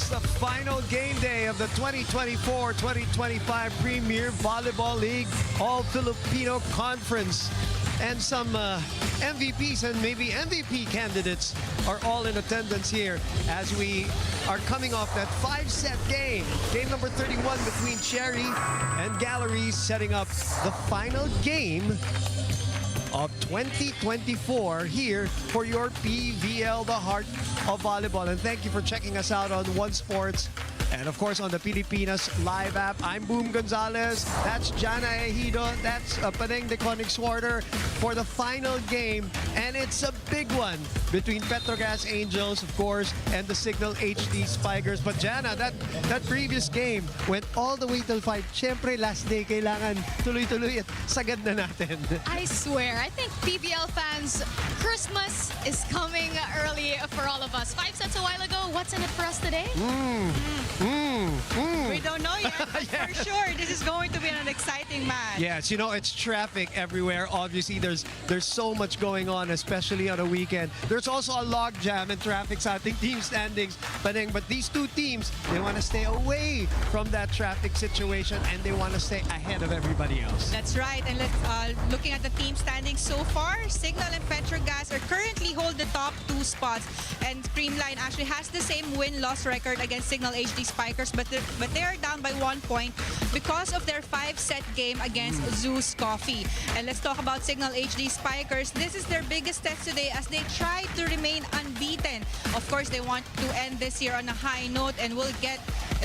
It's the final game day of the 2024-2025 Premier Volleyball League All-Filipino Conference. And some MVPs and maybe MVP candidates are all in attendance here as we are coming off that 5-set game. Game number 31 between Cherry and Galleries, setting up the final game of 2024 here for your PVL, the heart of volleyball. And thank you for checking us out on One Sports and of course on the Pilipinas live app. I'm Boom Gonzalez, that's Jana Ejido, that's Paneng de Conix-Warder for the final game. And it's a big one between Petro Gazz Angels, of course, and the Cignal HD Spikers. But Jana, that previous game went all the way till 5. Siyempre, last day, kailangan tuloy-tuloy at sagad na natin. I swear, I think PVL fans, Christmas is coming early for all of us. 5 sets a while ago, what's in it for us today? We don't know yet, but for sure, this is going to be an exciting match. Yes, you know, it's traffic everywhere. Obviously, there's so much going on, especially on a weekend. There's also a log jam and traffic sa ating team standings. But these two teams, they want to stay away from that traffic situation and they want to stay ahead of everybody else. That's right. And let's looking at the team standings so far, Cignal and Petro Gazz are currently hold the top 2 spots. And Streamline actually has the same win-loss record against Cignal HD Spikers, but they are down by 1 point because of their 5-set game against Zeus Coffee. And let's talk about Cignal HD Spikers. This is their biggest test today as they try to remain unbeaten. Of course, they want to end this year on a high note and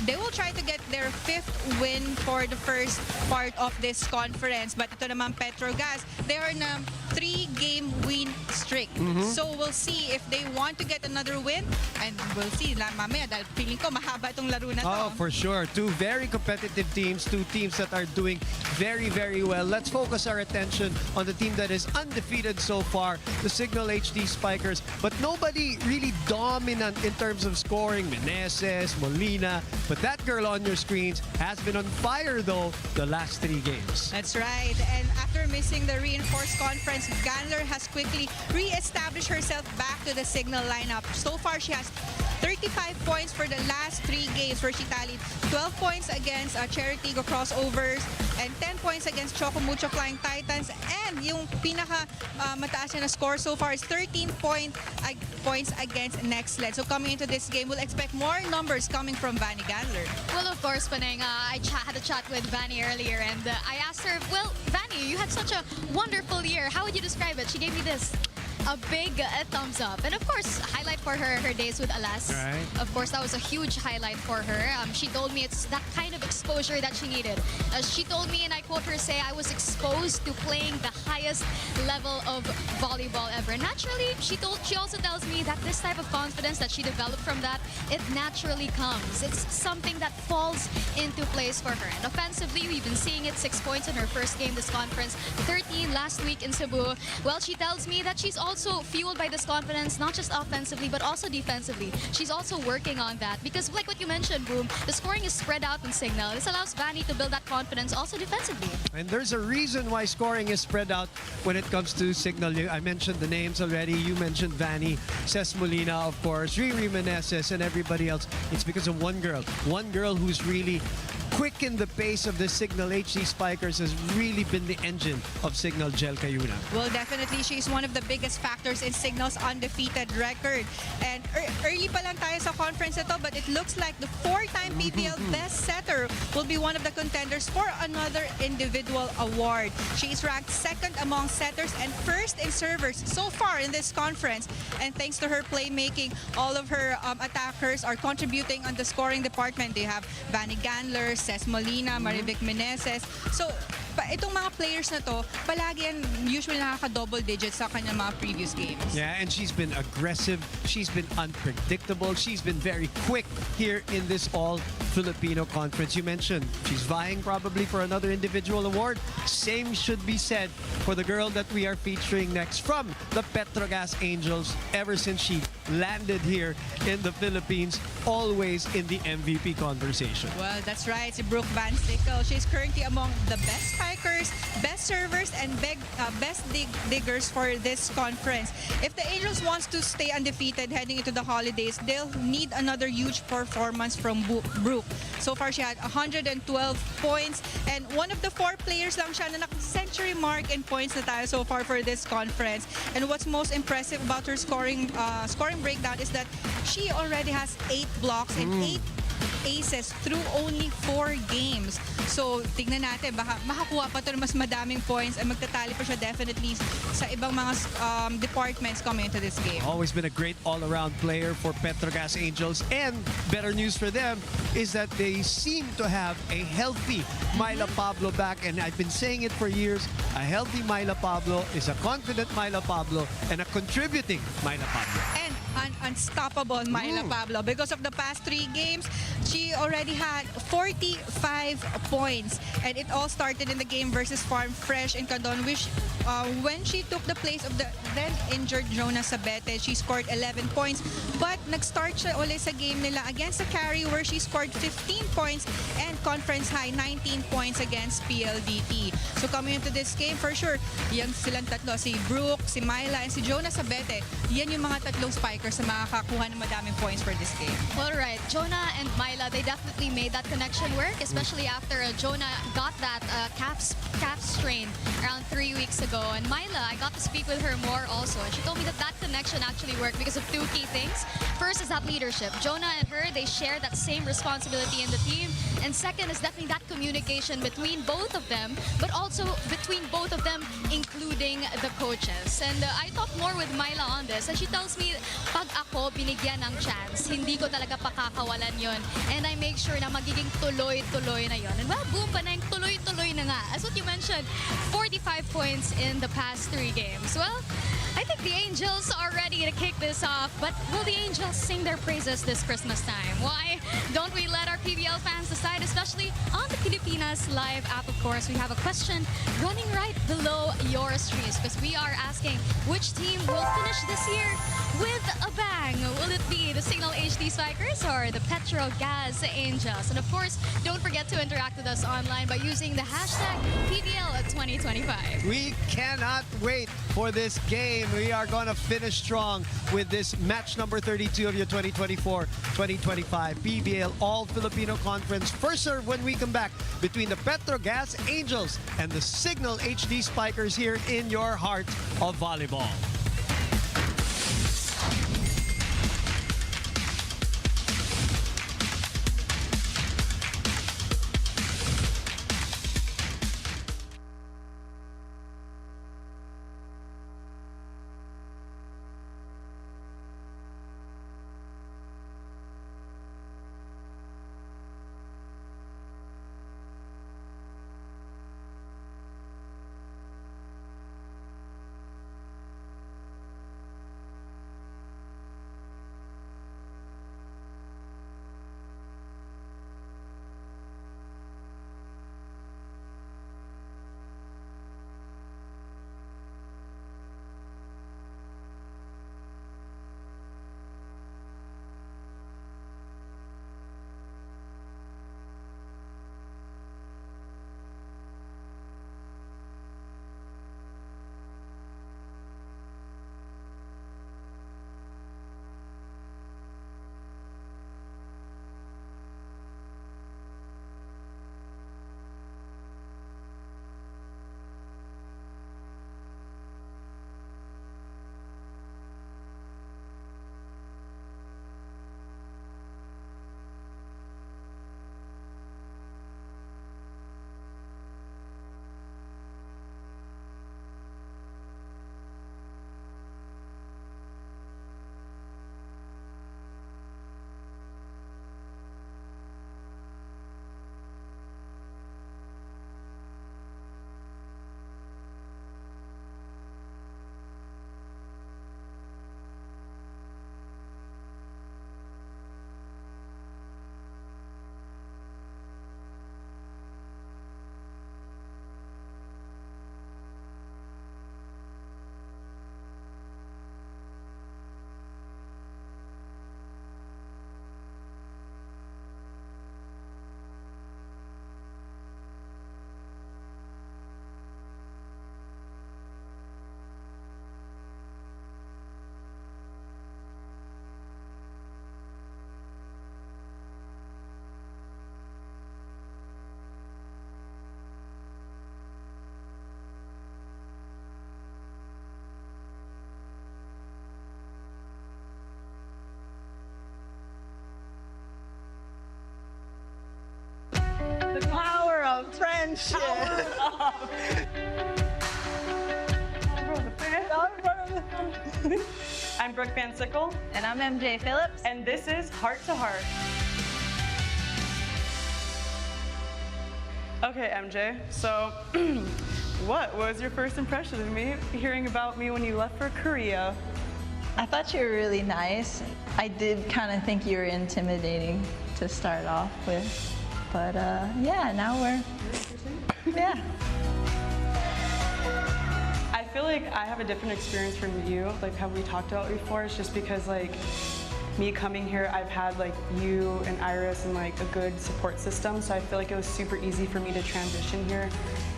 they will try to get their 5th win for the first part of this conference. But ito naman Petro Gazz, they are in a 3-game win streak. So we'll see if they want to get another win, and we'll see mamaya dahil feeling ko mahaba itong laro na to. Oh, for sure. 2 very competitive teams, 2 teams that are doing very, very well. Let's focus our attention on the team that is undefeated so far, the Cignal HD Spikers. But nobody really dominant in terms of scoring. Meneses, Molina. But that girl on your screens has been on fire, though, the last 3 games. That's right. And after missing the reinforced conference, Gandler has quickly re-established herself back to the Cignal lineup. So far, she has 35 points for the last 3 games where she tallied 12 points against Cherry Tigo crossovers and 10 points against Choco Mucho Flying Titans. And yung pinaka mataas na score so far is 13 points against Next Led. So coming into this game, we'll expect more numbers coming from Vanny Gandler. Well, of course, Paneng, I had a chat with Vanny earlier and I asked her, well, Vanny, you had such a wonderful year. How would you describe it? She gave me this. A big thumbs up. And of course, highlight for her days with Alas. Right. Of course, that was a huge highlight for her. She told me it's that kind of exposure that she needed. She told me, and I quote her say, I was exposed to playing the highest level of volleyball ever. Naturally, she also tells me that this type of confidence that she developed from that, it naturally comes. It's something that falls into place for her. And offensively, we've been seeing it, 6 points in her first game this conference, 13 last week in Cebu. Well, she tells me that she's also fueled by this confidence, not just offensively, but also defensively. She's also working on that because like what you mentioned, Boom, the scoring is spread out in Cignal. This allows Vanny to build that confidence also defensively. And there's a reason why scoring is spread out when it comes to Cignal. I mentioned the names already. You mentioned Vanny, Ces Molina, of course, Riri Meneses, and everybody else. It's because of one girl who's really quickened the pace of the Cignal HD Spikers, has really been the engine of Cignal, Jel Cayuna. Well, definitely, she's one of the biggest factors in Cignal's undefeated record. And early pa lang tayo sa conference ito, but it looks like the 4-time PVL best setter will be one of the contenders for another individual award. She is ranked 2nd among setters and 1st in servers so far in this conference. And thanks to her playmaking, all of her attackers are contributing on the scoring department. They have Vanny Gandler, Ces Molina, Marivic Meneses. So, itong mga players na to, palagi yan usually nakaka-double digits sa kanyang mga previous games. Yeah, and she's been aggressive. She's been unpredictable. She's been very quick here in this All-Filipino Conference. You mentioned she's vying probably for another individual award. Same should be said for the girl that we are featuring next from the Petro Gazz Angels. Ever since she landed here in the Philippines, always in the MVP conversation. Well, that's right. Si Brooke Van Sickle. She's currently among the best spikers Spikers, best servers, and best diggers for this conference. If the Angels wants to stay undefeated heading into the holidays, they'll need another huge performance from Brooke. So far, she had 112 points, and one of the 4 players lang siya na century mark in points na tayo so far for this conference. And what's most impressive about her scoring breakdown is that she already has 8 blocks and 8 aces through only 4 games. So, tignan natin, baka makakuha pa ito ng mas madaming points and magtatali pa siya definitely sa ibang mga departments coming into this game. Always been a great all-around player for Petro Gazz Angels, and better news for them is that they seem to have a healthy Myla Pablo back, and I've been saying it for years, a healthy Myla Pablo is a confident Myla Pablo and a contributing Myla Pablo. And an unstoppable Myla Pablo. Because of the past 3 games, she already had 45 points. And it all started in the game versus Farm Fresh in Candon, which when she took the place of the then injured Jonah Sabete, she scored 11 points. But nag-start siya ulit sa game nila against the Carry, where she scored 15 points and conference high 19 points against PLDT. So coming into this game, for sure, yan silang tatlo, si Brooke, si Myla, and si Jonah Sabete, yan yung mga tatlong spikers na makakakuha ng madaming points for this game. All right, Jonah and Myla, they definitely made that connection work, especially after Jonah got that calf strain around 3 weeks ago. And Myla, I got to speak with her more also, and she told me that that connection actually worked because of 2 key things. First is that leadership. Jonah and her, they share that same responsibility in the team. And second is definitely that communication between both of them, but also between both of them, including the coaches. And I talked more with Myla on this, and she tells me, pag ako binigyan ng chance, hindi ko talaga pakakawalan yon. And I make sure na magiging tuloy-tuloy na yon. And well, boom pa na yung tuloy-tuloy na nga. As what you mentioned, 45 points in the past 3 games. Well, I think the Angels are ready to kick this off, but will the Angels sing their praises this Christmas time? Why don't we let our PVL fans decide, especially on the Pilipinas Live app, of course. We have a question running right below your streams because we are asking which team will finish this year with a bang. Will it be the Cignal HD Spikers or the Petro Gazz Angels? And of course, don't forget to interact with us online by using the hashtag PVL2025. We cannot wait for this game. We are going to finish strong with this match number 32 of your 2024-2025 PVL All-Filipino Conference. First serve when we come back between the Petro Gazz Angels and the Cignal HD Spikers here in your heart of volleyball. Power up. I'm Brooke Van Sickle. And I'm MJ Phillips. And this is Heart to Heart. Okay, MJ, so what was your first impression of me, hearing about me when you left for Korea? I thought you were really nice. I did kind of think you were intimidating to start off with. But yeah, now we're, yeah. I feel like I have a different experience from you, like how we talked about before. It's just because like me coming here, I've had like you and Iris and like a good support system, so I feel like it was super easy for me to transition here.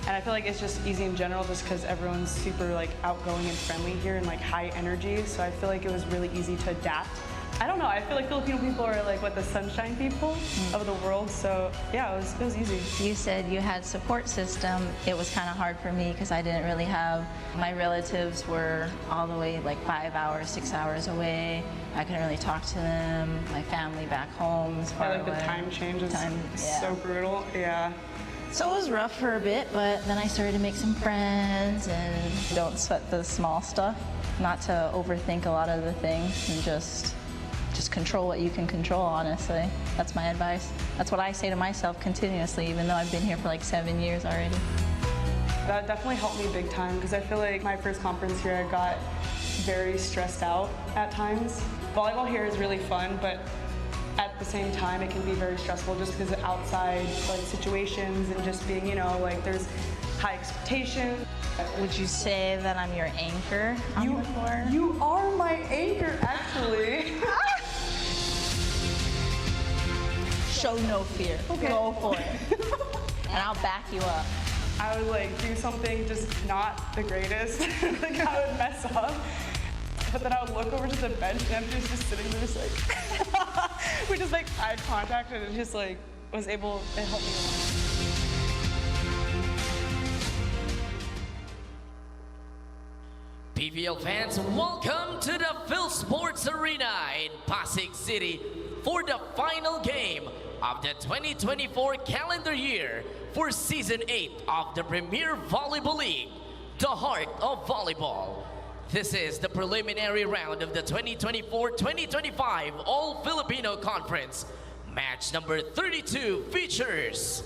And I feel like it's just easy in general just because everyone's super like outgoing and friendly here and like high energy, so I feel like it was really easy to adapt. I don't know, I feel like Filipino people are like what, the sunshine people of the world, so yeah, it was easy. You said you had support system. It was kind of hard for me because I didn't really have, my relatives were all the way like 5 hours, 6 hours away. I couldn't really talk to them. My family back home is far Yeah, like away. the time change is yeah. so brutal, yeah. So it was rough for a bit, but then I started to make some friends and don't sweat the small stuff. Not to overthink a lot of the things and just control what you can control, honestly. That's my advice. That's what I say to myself continuously, even though I've been here for like 7 years already. That definitely helped me big time because I feel like my first conference here, I got very stressed out at times. Volleyball here is really fun, but at the same time, it can be very stressful just because of outside like situations and just being, you know, like there's high expectations. Would you say that I'm your anchor on the floor? You are my anchor, actually. Show no fear. Okay. Go for it. And I'll back you up. I would like do something just not the greatest, like I would mess up. But then I would look over to the bench and Empress just sitting there just like, we just like eye contact and it just like was able to help me a lot. PVL fans, welcome to the Phil Sports Arena in Pasig City for the final game of the 2024 calendar year for Season 8 of the Premier Volleyball League, the heart of volleyball. This is the preliminary round of the 2024-2025 All-Filipino Conference. Match number 32 features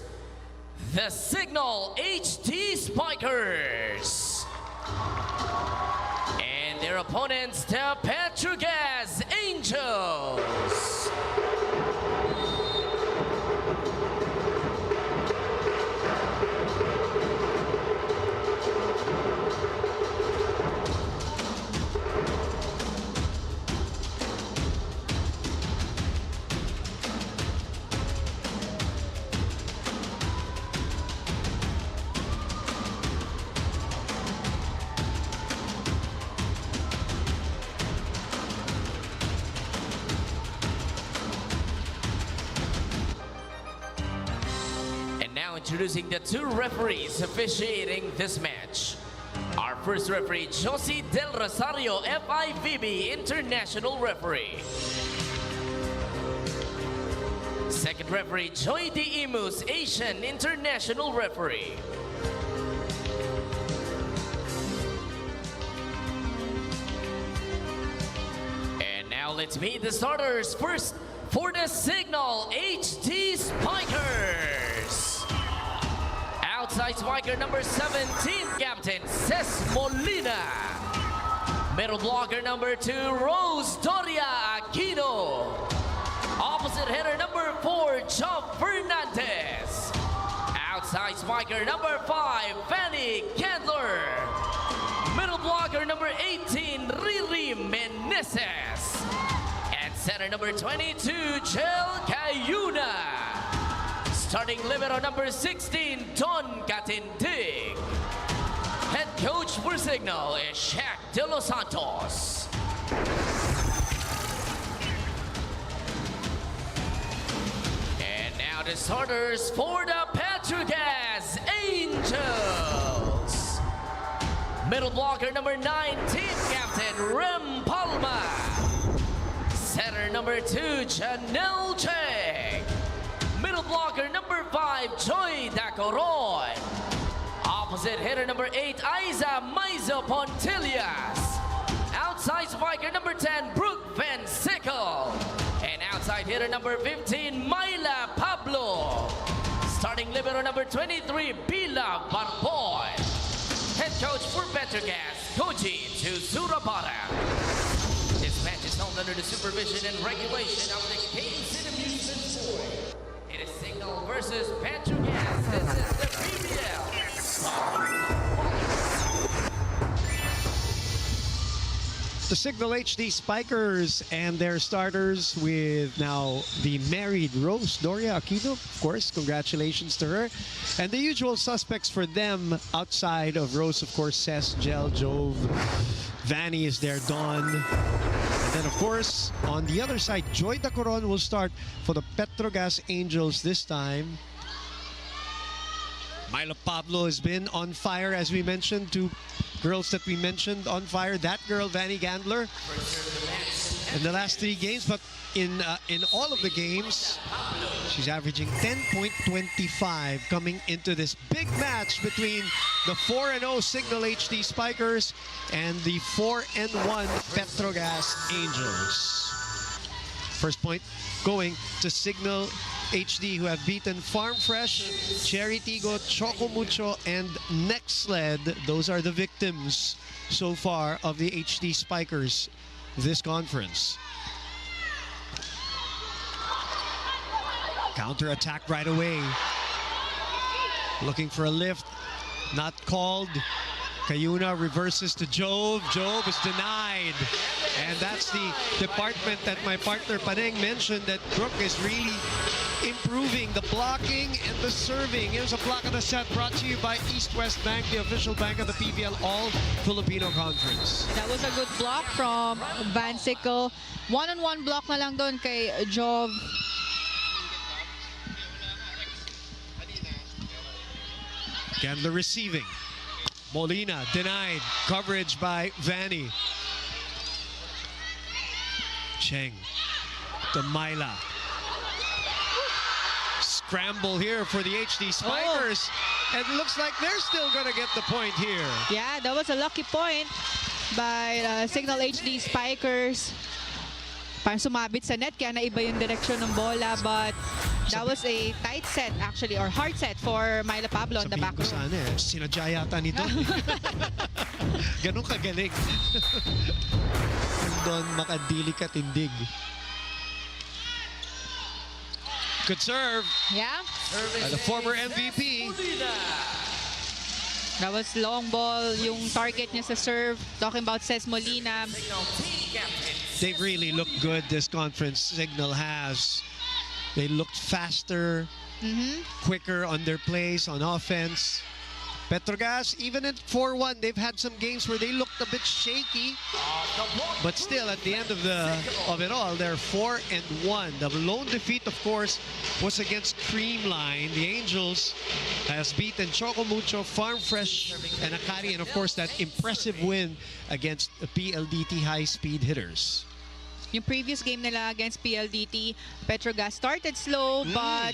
the Cignal HD Spikers and their opponents, the Petro Gazz Angels. Introducing the two referees officiating this match. Our first referee, Josie Del Rosario, FIVB International Referee. Second referee, Joy D. Imus, Asian International Referee. And now let's meet the starters. First, for the Cignal HD Spikers. Outside spiker number 17, Captain Ces Molina. Middle blocker number 2, Rose Doria Aquino. Opposite hitter number 4, Job Fernandez. Outside spiker number 5, Fanny Candler. Middle blocker number 18, Riri Meneses. And center number 22, Jel Cayuna. Starting libero number 16, Don Catindig. Head coach for Cignal is Shaq De Los Santos. And now the starters for the Petro Gazz Angels. Middle blocker number 19, Captain Rem Palma. Center number 2, Janelle Cheng. Middle blocker number 5, Joy Dacoroy. Opposite hitter number 8, Aiza Maiza Pontillas. Outside spiker number 10, Brooke Van Sickle. And outside hitter number 15, Myla Pablo. Starting libero number 23, Bila Barboy. Head coach for Petro Gazz, Koji Surabara. This match is held under the supervision and regulation of the Kansas Amusement Board. It is Cignal versus Petro Gazz. This is the PVL. The Cignal HD Spikers and their starters with now the married Rose Doria Aquino. Of course, congratulations to her. And the usual suspects for them outside of Rose, of course, Cess, Gel, Jove, Vanny is there, Dawn. And then, of course, on the other side, Joy Dacoron will start for the Petro Gazz Angels this time. Myla Pablo has been on fire, as we mentioned, two girls that we mentioned on fire. That girl, Vanny Gandler, in the last 3 games, but in all of the games, she's averaging 10.25 coming into this big match between the 4-0 Cignal HD Spikers and the 4-1 Petro Gazz Angels. First point going to Cignal HD, who have beaten Farm Fresh, Cherry Tigo, Choco Mucho, and Nextled. Those are the victims so far of the HD Spikers this conference. Counter attack right away. Looking for a lift, not called. Cayuna reverses to Jove. Jove is denied. And that's the department that my partner Paneng mentioned, that Brooke is really improving the blocking and the serving. Here's a block of the set brought to you by East West Bank, the official bank of the PVL All-Filipino Conference. That was a good block from Van Sickle. One-on-one block na lang doon kay Jove. Gandler receiving. Molina denied. Coverage by Vanny. Cheng to Myla. Scramble here for the HD Spikers. And it looks like they're still going to get the point here. Yeah, that was a lucky point by Cignal HD Spikers. Parang sumabit sa net, kaya naiba yung direksyon ng bola, but that was a tight set actually, or hard set for Myla Pablo on the back row. Sana eh, sinadya yata nito. Ganun kagaling. Doon makadili ka tindig. Good serve. Yeah. By the former MVP. That was long ball, yung target niya sa serve. Talking about Cess Molina. They've really looked good, this conference. Cignal has. They looked faster, quicker on their plays, on offense. Petro Gazz, even at 4-1, they've had some games where they looked a bit shaky. But still, at the end of it all, they're 4-1. The lone defeat, of course, was against Creamline. The Angels has beaten Choco Mucho, Farm Fresh, and Akari, and of course that impressive win against the PLDT high-speed hitters. Yung previous game nila against PLDT, Petro Gazz started slow, but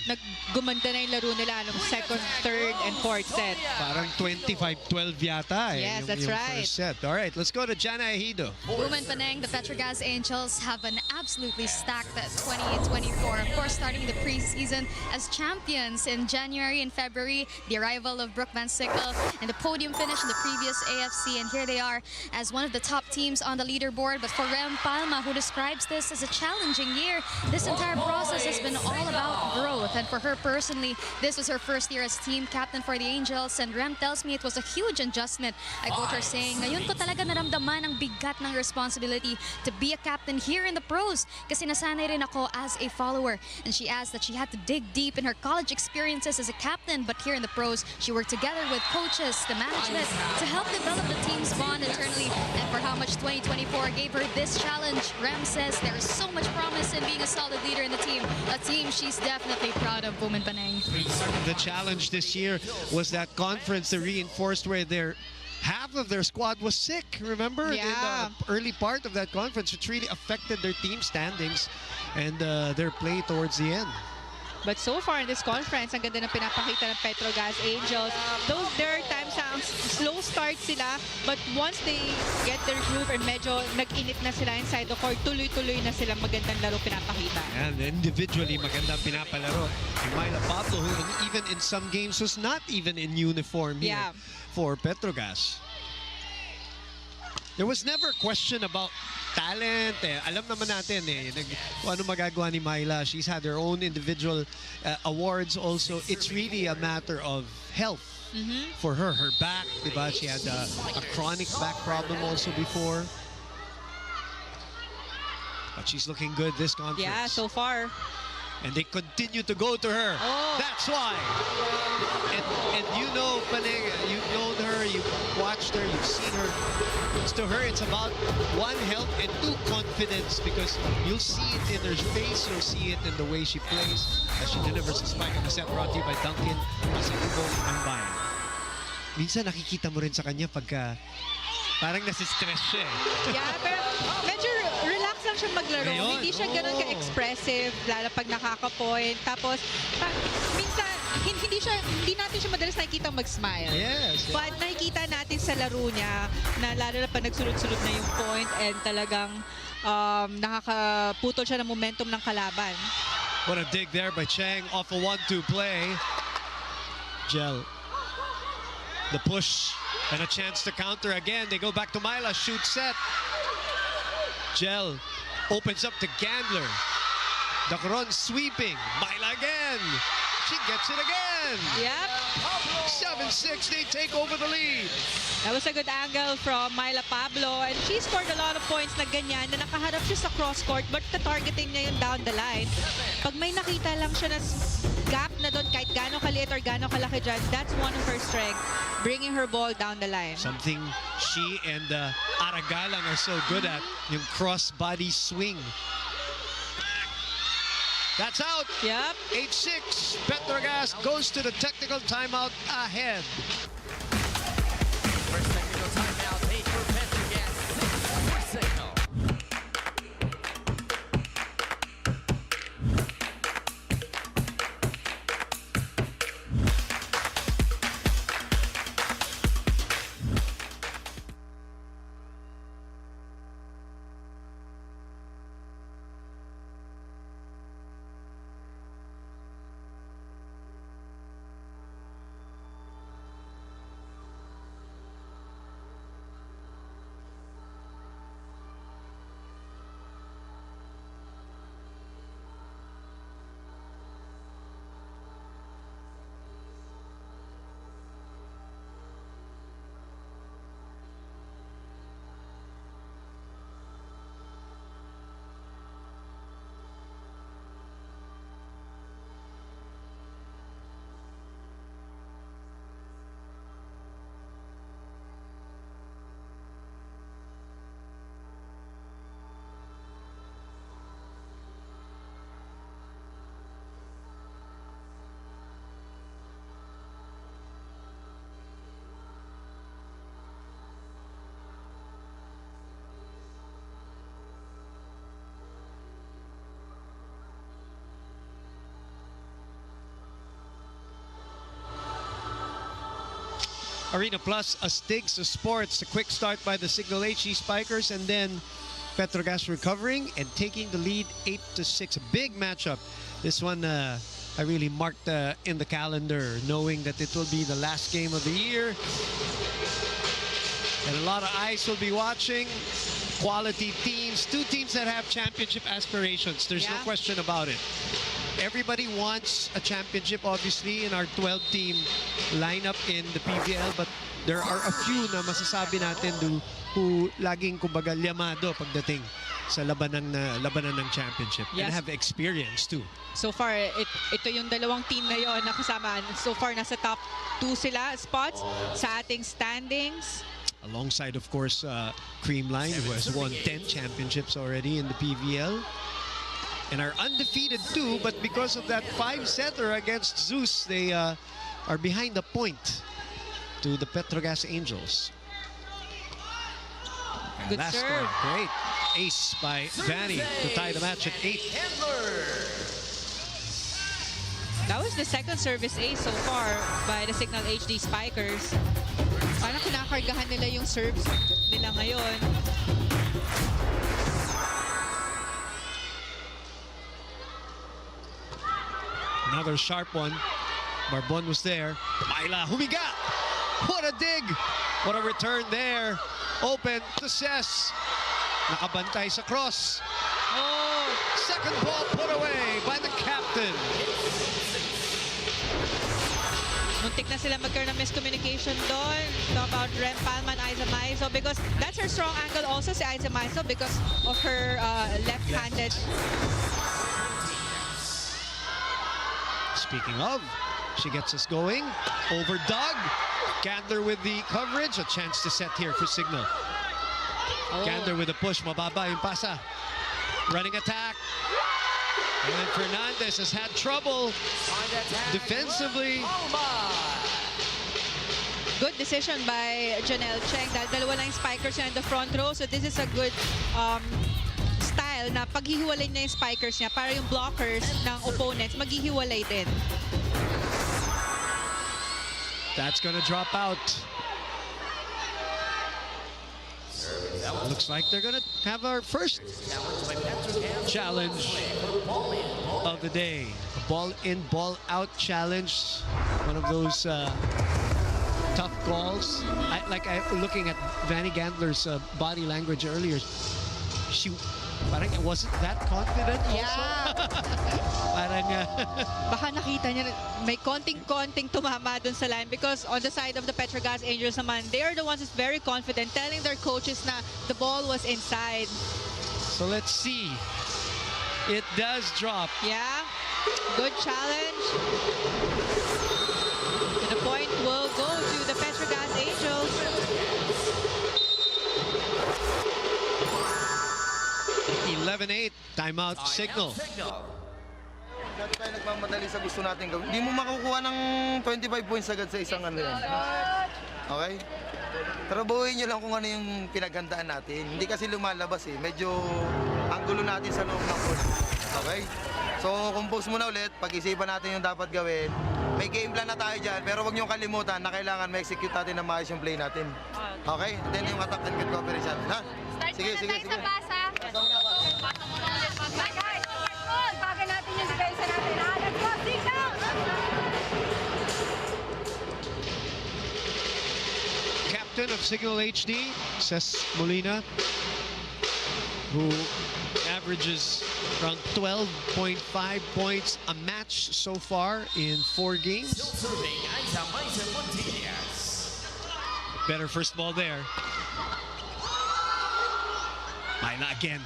gumanda na yung laro nila ng second, third, and fourth set. Parang 25-12 yata eh. Yes, that's yung right. First set. All right, let's go to Jana Ejido. Women Paneng, the Petro Gazz Angels have an absolutely stacked 2024. Of course, starting the preseason as champions in January and February, the arrival of Brooke Van Sickle and the podium finish in the previous AFC, and here they are as one of the top teams on the leaderboard. But for Rem Palma, who describes this as a challenging year, this entire process has been all about growth, and for her personally, this was her first year as team captain for the Angels, and Rem tells me it was a huge adjustment. I quote her saying, "Ngayon ko talaga naramdaman ang bigat ng responsibility to be a captain here in the pros kasi nasanay rin ako as a follower." And she adds that she had to dig deep in her college experiences as a captain, but here in the pros, she worked together with coaches, the management, to help develop the team's bond internally. And for how much 2024 gave her this challenge, Rem says there is so much promise in being a solid leader in the team, a team she's definitely proud of. Women Paneng. The challenge this year was that conference they reinforced where half of their squad was sick, remember? Yeah. In the early part of that conference, which really affected their team standings and their play towards the end. But so far in this conference, ang ganda ng pinapakita ng Petro Gazz Angels. Though there are times na slow start sila, but once they get their groove and medyo nag-init na sila inside the court, tuloy-tuloy na sila magandang laro pinapakita. And individually, magandang pinapalaro. Myla Pablo, who even in some games was not even in uniform here for Petro Gazz. There was never a question about talent. Alam naman natin kung ano magagawa ni Myla. She's had her own individual awards also. It's really a matter of health for her. Her back, diba? She had a chronic back problem also before. But she's looking good this conference. Yeah, so far. And they continue to go to her. Oh. That's why. And you know, Panega, you've known her, you've watched her, you've seen her. To her, it's about one, health, and two, confidence, because you'll see it in her face, you'll see it in the way she plays as she delivers a spike in the set, brought to you by Duncan, Cignal HD. Minsan nakikita mo rin sa kanya pagka parang nasistress siya Yeah, pero medyo relax lang siya maglaro. Ngayon, Hindi siya ganun ka-expressive, lalo pag nakaka-point. Tapos, minsan, hindi natin siya madalas nakikita mag-smile. Yes. But nakikita natin sa laro niya, na lalo na pag nagsulot-sulot na yung point and talagang nakakaputol siya ng momentum ng kalaban. What a dig there by Chang off a 1-2 play. Gel. The push and a chance to counter again. They go back to Myla, shoot set. Gel opens up to Gandler. Dacron sweeping. Myla again. She gets it again. Yep. 7-6, they take over the lead. That was a good angle from Myla Pablo, and she scored a lot of points na ganyan, na nakaharap siya sa cross-court, but targeting niya yun down the line. Pag may nakita lang siya na gap na doon, kahit gano'ng kaliit or gano'ng kalaki dyan, that's one of her strengths, bringing her ball down the line. Something she and Aragalang are so good at, yung cross-body swing. That's out. Yep. 8-6. Petro Gazz goes to the technical timeout ahead. First technical timeout, 8 for Petro Gazz, 6 for Cignal. Arena Plus, a Stigs of Sports. A quick start by the Cignal HD Spikers, and then Petro Gazz recovering and taking the lead 8-6. A big matchup. This one I really marked in the calendar, knowing that it will be the last game of the year. And a lot of eyes will be watching. Quality teams, two teams that have championship aspirations. There's no question about it. Everybody wants a championship, obviously, in our 12-team lineup in the PVL, but there are a few na masasabi natin who laging kumbaga llamado pagdating sa labanan ng championship, and have experience too. So far, ito yung dalawang team na yon na kasama. So far, nasa top 2 sila spots sa ating standings. Alongside, of course, Creamline, who has won 10 championships already in the PVL. And are undefeated too, but because of that 5-setter against Zeus, they are behind the point to the Petro Gazz Angels. Good last serve. one, great ace by Vanny to tie the match at 8. That was the second service ace so far by the Cignal HD Spikers. Parang kinakargahan nila yung serves nila ngayon. Another sharp one. Barbon was there. Myla humiga. What a dig. What a return there. Open to Ses. Nakabantay sa cross. Oh, second ball put away by the captain. Muntik na sila magkaroon ng miscommunication doon. Talk about Rem Palman, Aiza Maizo, because that's her strong angle also, si Aiza Maizo, because of her left-handed. Speaking of, she gets us going. Over Doug. Gander with the coverage. A chance to set here for Cignal. Gander with a push. Mababa yung pasa. Running attack. And then Fernandez has had trouble defensively. Good decision by Janelle Cheng dahil dalawa lang yung spikers niya in the front row. So this is a good style na paghihiwalay niya yung spikers niya para yung blockers ng opponents maghihiwalay din. That's going to drop out. Looks like they're going to have our first challenge of the day. A ball in, ball out challenge. One of those tough calls. Looking at Vanny Gandler's body language earlier. She parang wasn't that confident also. Yeah. Parang Baka nakita niya may konting-konting tumama dun sa line because on the side of the Petro Gazz Angels naman, they are the ones who's very confident telling their coaches na the ball was inside. So let's see. It does drop. Yeah. Good challenge. And the point will go to the Petro Gazz Angels. 11-8. Timeout Cignal. Dati tayo nagmamadali sa gusto natin gawin. Hindi mo makukuha ng 25 points agad sa isang ano yan. Okay? Trabahuin nyo lang kung ano yung pinaghandaan natin. Hindi kasi lumalabas eh. Medyo ang gulo natin sa loob ng court. Okay? So, compose muna ulit. Pag-isipan natin yung dapat gawin. May game plan na tayo dyan. Pero huwag nyo kalimutan na kailangan ma-execute natin na maayos yung play natin. Okay? Then yung attack and coverage natin. Ha? Sige, sige, sige. Pasa muna ako. Guys, bagay natin yung depensa natin. Let's go, Cignal! Captain of Cignal HD, Ces Molina, who averages around 12.5 points a match so far in 4 games. Better first ball there. Myla again,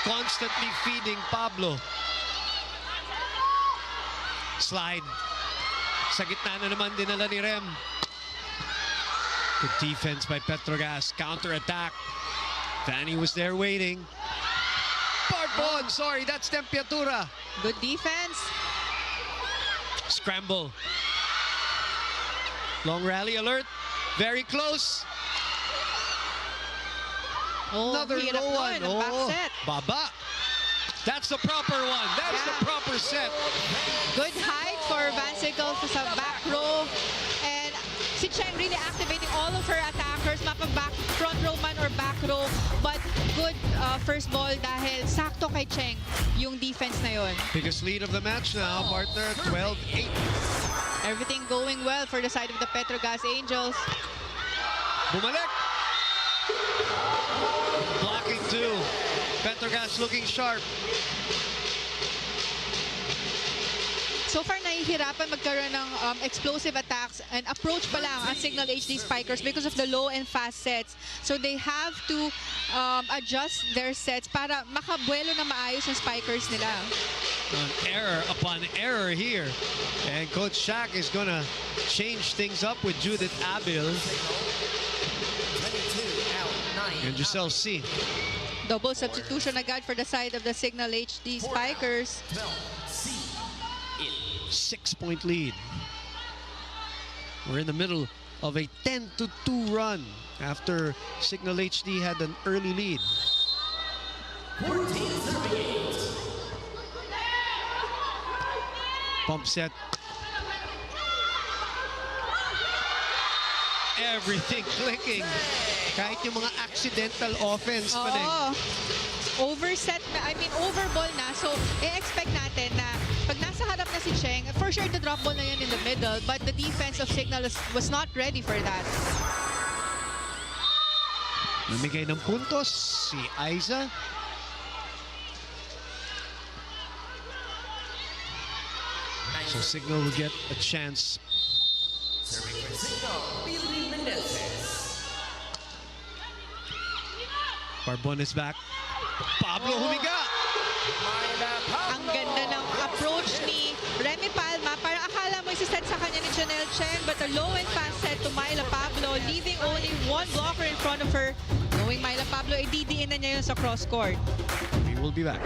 constantly feeding Pablo. Slide. Sa gitna na naman dinala ni Rem. Good defense by Petro Gazz. Counter-attack. Vanny was there waiting. Barbon, sorry, that's Tempiatura. Good defense. Scramble. Long rally alert. Very close. Another hirap low one. nun, ang back set. Baba. That's the proper one. That's the proper set. Good height for Van Sickle sa back row. And si Cheng really activating all of her attackers, mapag-back front row man or back row. But good first ball dahil sakto kay Cheng yung defense na yon. Biggest lead of the match now, partner. 12-8. Everything going well for the side of the Petro Gazz Angels. Bumalik. Blocking two. Petro Gazz looking sharp. So far, nahihirapan magkaroon ng explosive attacks and approach pa lang ang Cignal HD Spikers because of the low and fast sets. So they have to adjust their sets para makabuelo na maayos yung Spikers nila. An error upon error here. And Coach Shaq is going to change things up with Judith Abil and Giselle C. Double substitution agad for the side of the Cignal HD Spikers. 6-point lead. We're in the middle of a 10-2 run after Cignal HD had an early lead. 14-38. Pump set. Everything clicking. Kahit yung mga accidental offense pa din. Overset na, overball na. So, i-expect natin na pag nasa harap na si Cheng, for sure the drop ball na yan in the middle, but the defense of Cignal was not ready for that. Namigay ng puntos si Aiza. So Cignal will get a chance. Serving for Cignal, Preliminaries. Barbon is back. Pablo humiga. Ang ganda ng approach ni Remy Palma. Parang akala mo isi-set sa kanya ni Janelle Cheng, but a low and fast set to Myla Pablo, leaving only one blocker in front of her. Knowing Myla Pablo, i-DDin na niya yun sa cross court. We will be back.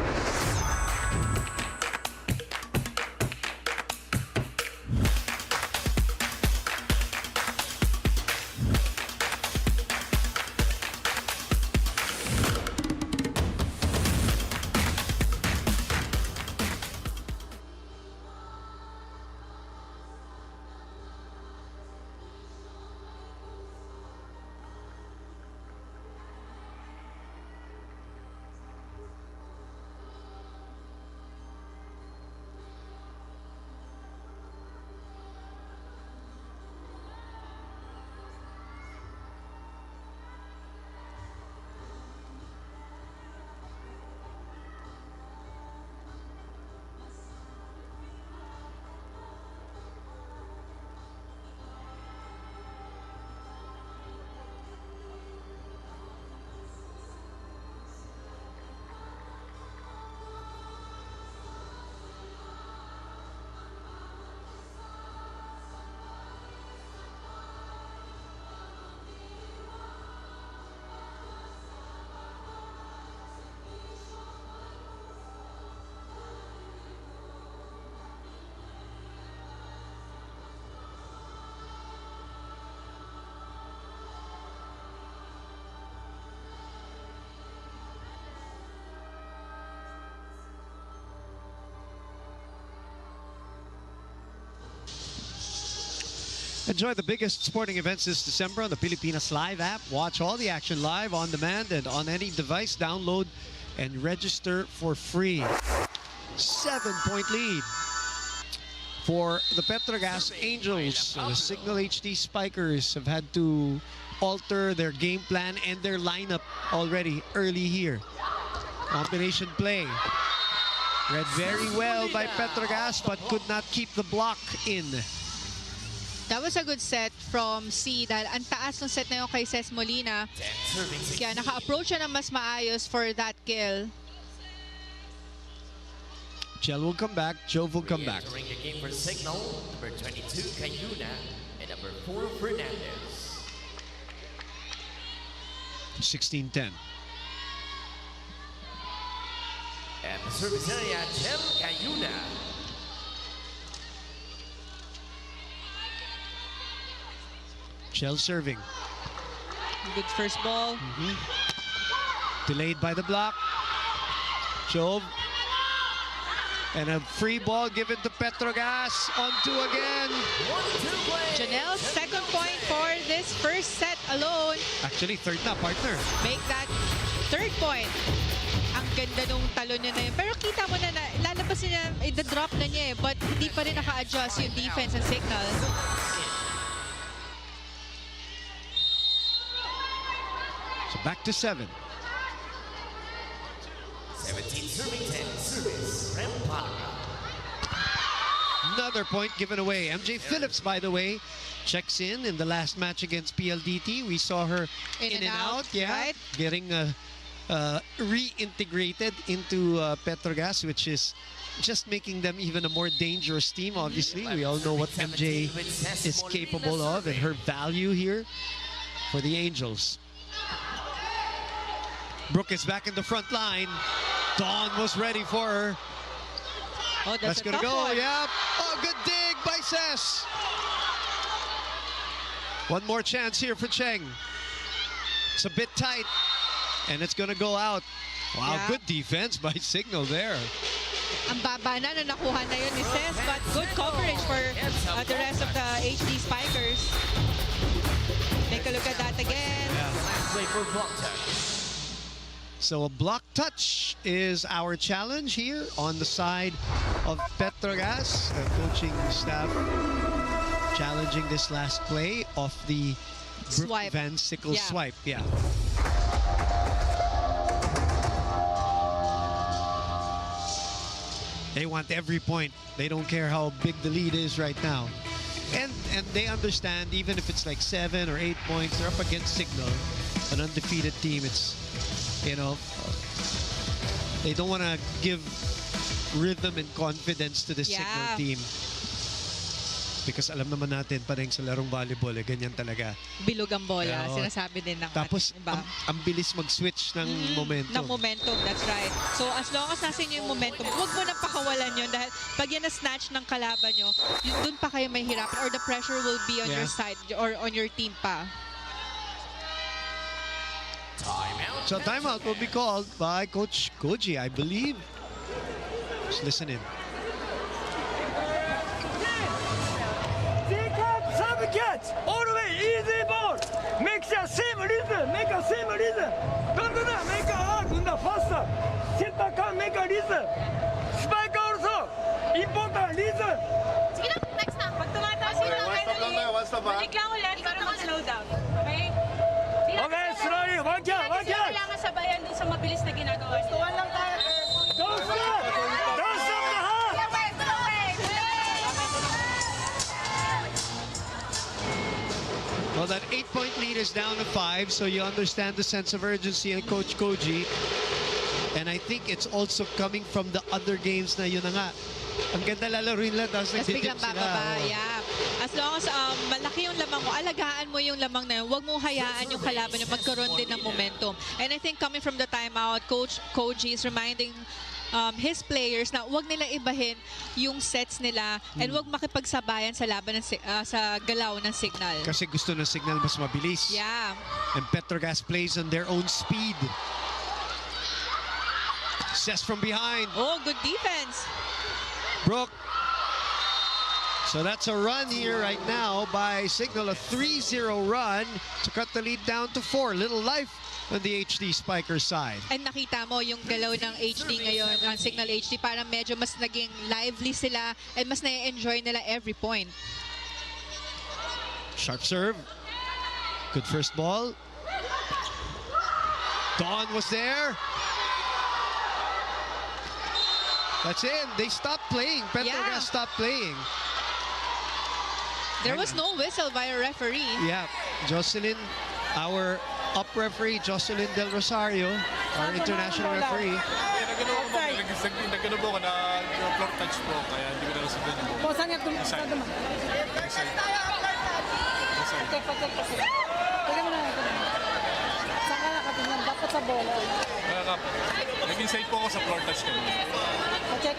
Enjoy the biggest sporting events this December on the Pilipinas Live app. Watch all the action live, on demand, and on any device. Download and register for free. 7-point lead for the Petro Gazz Angels. The Cignal HD Spikers have had to alter their game plan and their lineup already early here. Combination play. Read very well by Petro Gazz, but could not keep the block in. That was a good set from C dahil ang taas ng set na yun kay Ces Molina. Kaya naka-approach siya ng mas maayos for that kill. Chell will come back. Jove will come back. Entering the game for Cignal, number 22, Cayuna, and number 4, Fernandez. 16-10. At the service area, Chell Cayuna. Chell serving. Good first ball. Delayed by the block. Jove. And a free ball given to Petro Gazz. On two again. Janelle's second point for this first set alone. Actually, third na, partner. Make that third point. Ang ganda nung talon niya na yun. Pero kita mo na lalabas niya, i-drop na niya eh. But hindi pa rin naka-adjust yung defense and Cignal. So back to 7. 17 serving 10 service. Another point given away. MJ Phillips, by the way, checks in the last match against PLDT. We saw her in and out, yeah, right? getting reintegrated into Petro Gazz, which is just making them even a more dangerous team. Obviously, we all know what MJ is capable of and her value here for the Angels. Brooke is back in the front line. Dawn was ready for her. Oh, that's gonna go. One. Yeah. Oh, good dig by Ces. One more chance here for Cheng. It's a bit tight, and it's gonna go out. Wow, yeah. Good defense by Cignal there. Ang baba na nakuha na yun ni Cez, but good coverage for the rest of the HD Spikers. Take a look at that again. Play for block touch. So a block touch is our challenge here on the side of Petro Gazz. The coaching staff challenging this last play of the Brooke Swipe. Van Sickle Yeah. swipe. Yeah. They want every point. They don't care how big the lead is right now. And they understand, even if it's like 7 or 8 points, they're up against Cignal, an undefeated team. It's, you know, they don't want to give rhythm and confidence to the Cignal Yeah. team. Because alam naman natin, parang sa larong volleyball, ganyan talaga. Bilog ang bola, Oo. sinasabi din ng Tapos, ating iba. ang bilis mag-switch ng momentum. Ng momentum, that's right. So as long as nasa inyo yung momentum, huwag mo nang pakawalan yun dahil pag yan na-snatch ng kalaban nyo, dun pa kayo mahihirapan or the pressure will be on Yeah. your side or on your team pa. Timeout. So timeout will be called by Coach Koji, I believe. Just listen in. Catch all the way, easy ball. Make a same rhythm, make a same rhythm. Don't do that, make a hard, do the faster. Center can make a rhythm. Spike also, important rhythm. Sige na, next na. Pag tumataas Sige na, One stop lang tayo, one stop ha. balik lang ulit para mag-slow down. Okay? Okay, slowly, one catch, one catch. Kailangan sabayan dun sa mabilis na ginagawa niyo. Don't stop, don't stop the heart. Well, that 8-point lead is down to 5, so you understand the sense of urgency in Coach Koji. And I think it's also coming from the other games na yun na nga. Ang ganda lalaruin lang, tapos Tapos nagdidip biglang sila. bababa, Oo. yeah. As long as malaki yung lamang mo, alagaan mo yung lamang na yun. Huwag mong hayaan yung kalaban yung magkaroon din ng momentum. And I think coming from the timeout, Coach Koji is reminding his players na huwag nila ibahin yung sets nila and huwag makipagsabayan sa laban ng sa galaw ng Cignal. Kasi gusto ng Cignal mas mabilis. Yeah. And Petro Gazz plays on their own speed. Cez from behind. Oh, good defense. Brooke. So that's a run here right now by Cignal, a 3-0 run to cut the lead down to 4. Little life on the HD Spikers side. And nakita mo yung galaw ng HD ngayon, ng Cignal HD, parang medyo mas naging lively sila and mas na-enjoy nila every point. Sharp serve. Good first ball. Dawn was there. That's it. They stopped playing. Petro Yeah. Gazz stopped playing. There was no whistle by a referee. Yeah. Jocelyn, our up referee, Jocelyn Del Rosario, our international referee. Nagano po ako na floor touch po, kaya hindi ko na nasundan yung O, saan nga Inside. Inside. Inside. Pwede mo na natin. Saan ka nakatingnan? Dapat sa bola. Kaya ka, nag-inside po ako sa floor touch kanina. Pa-check.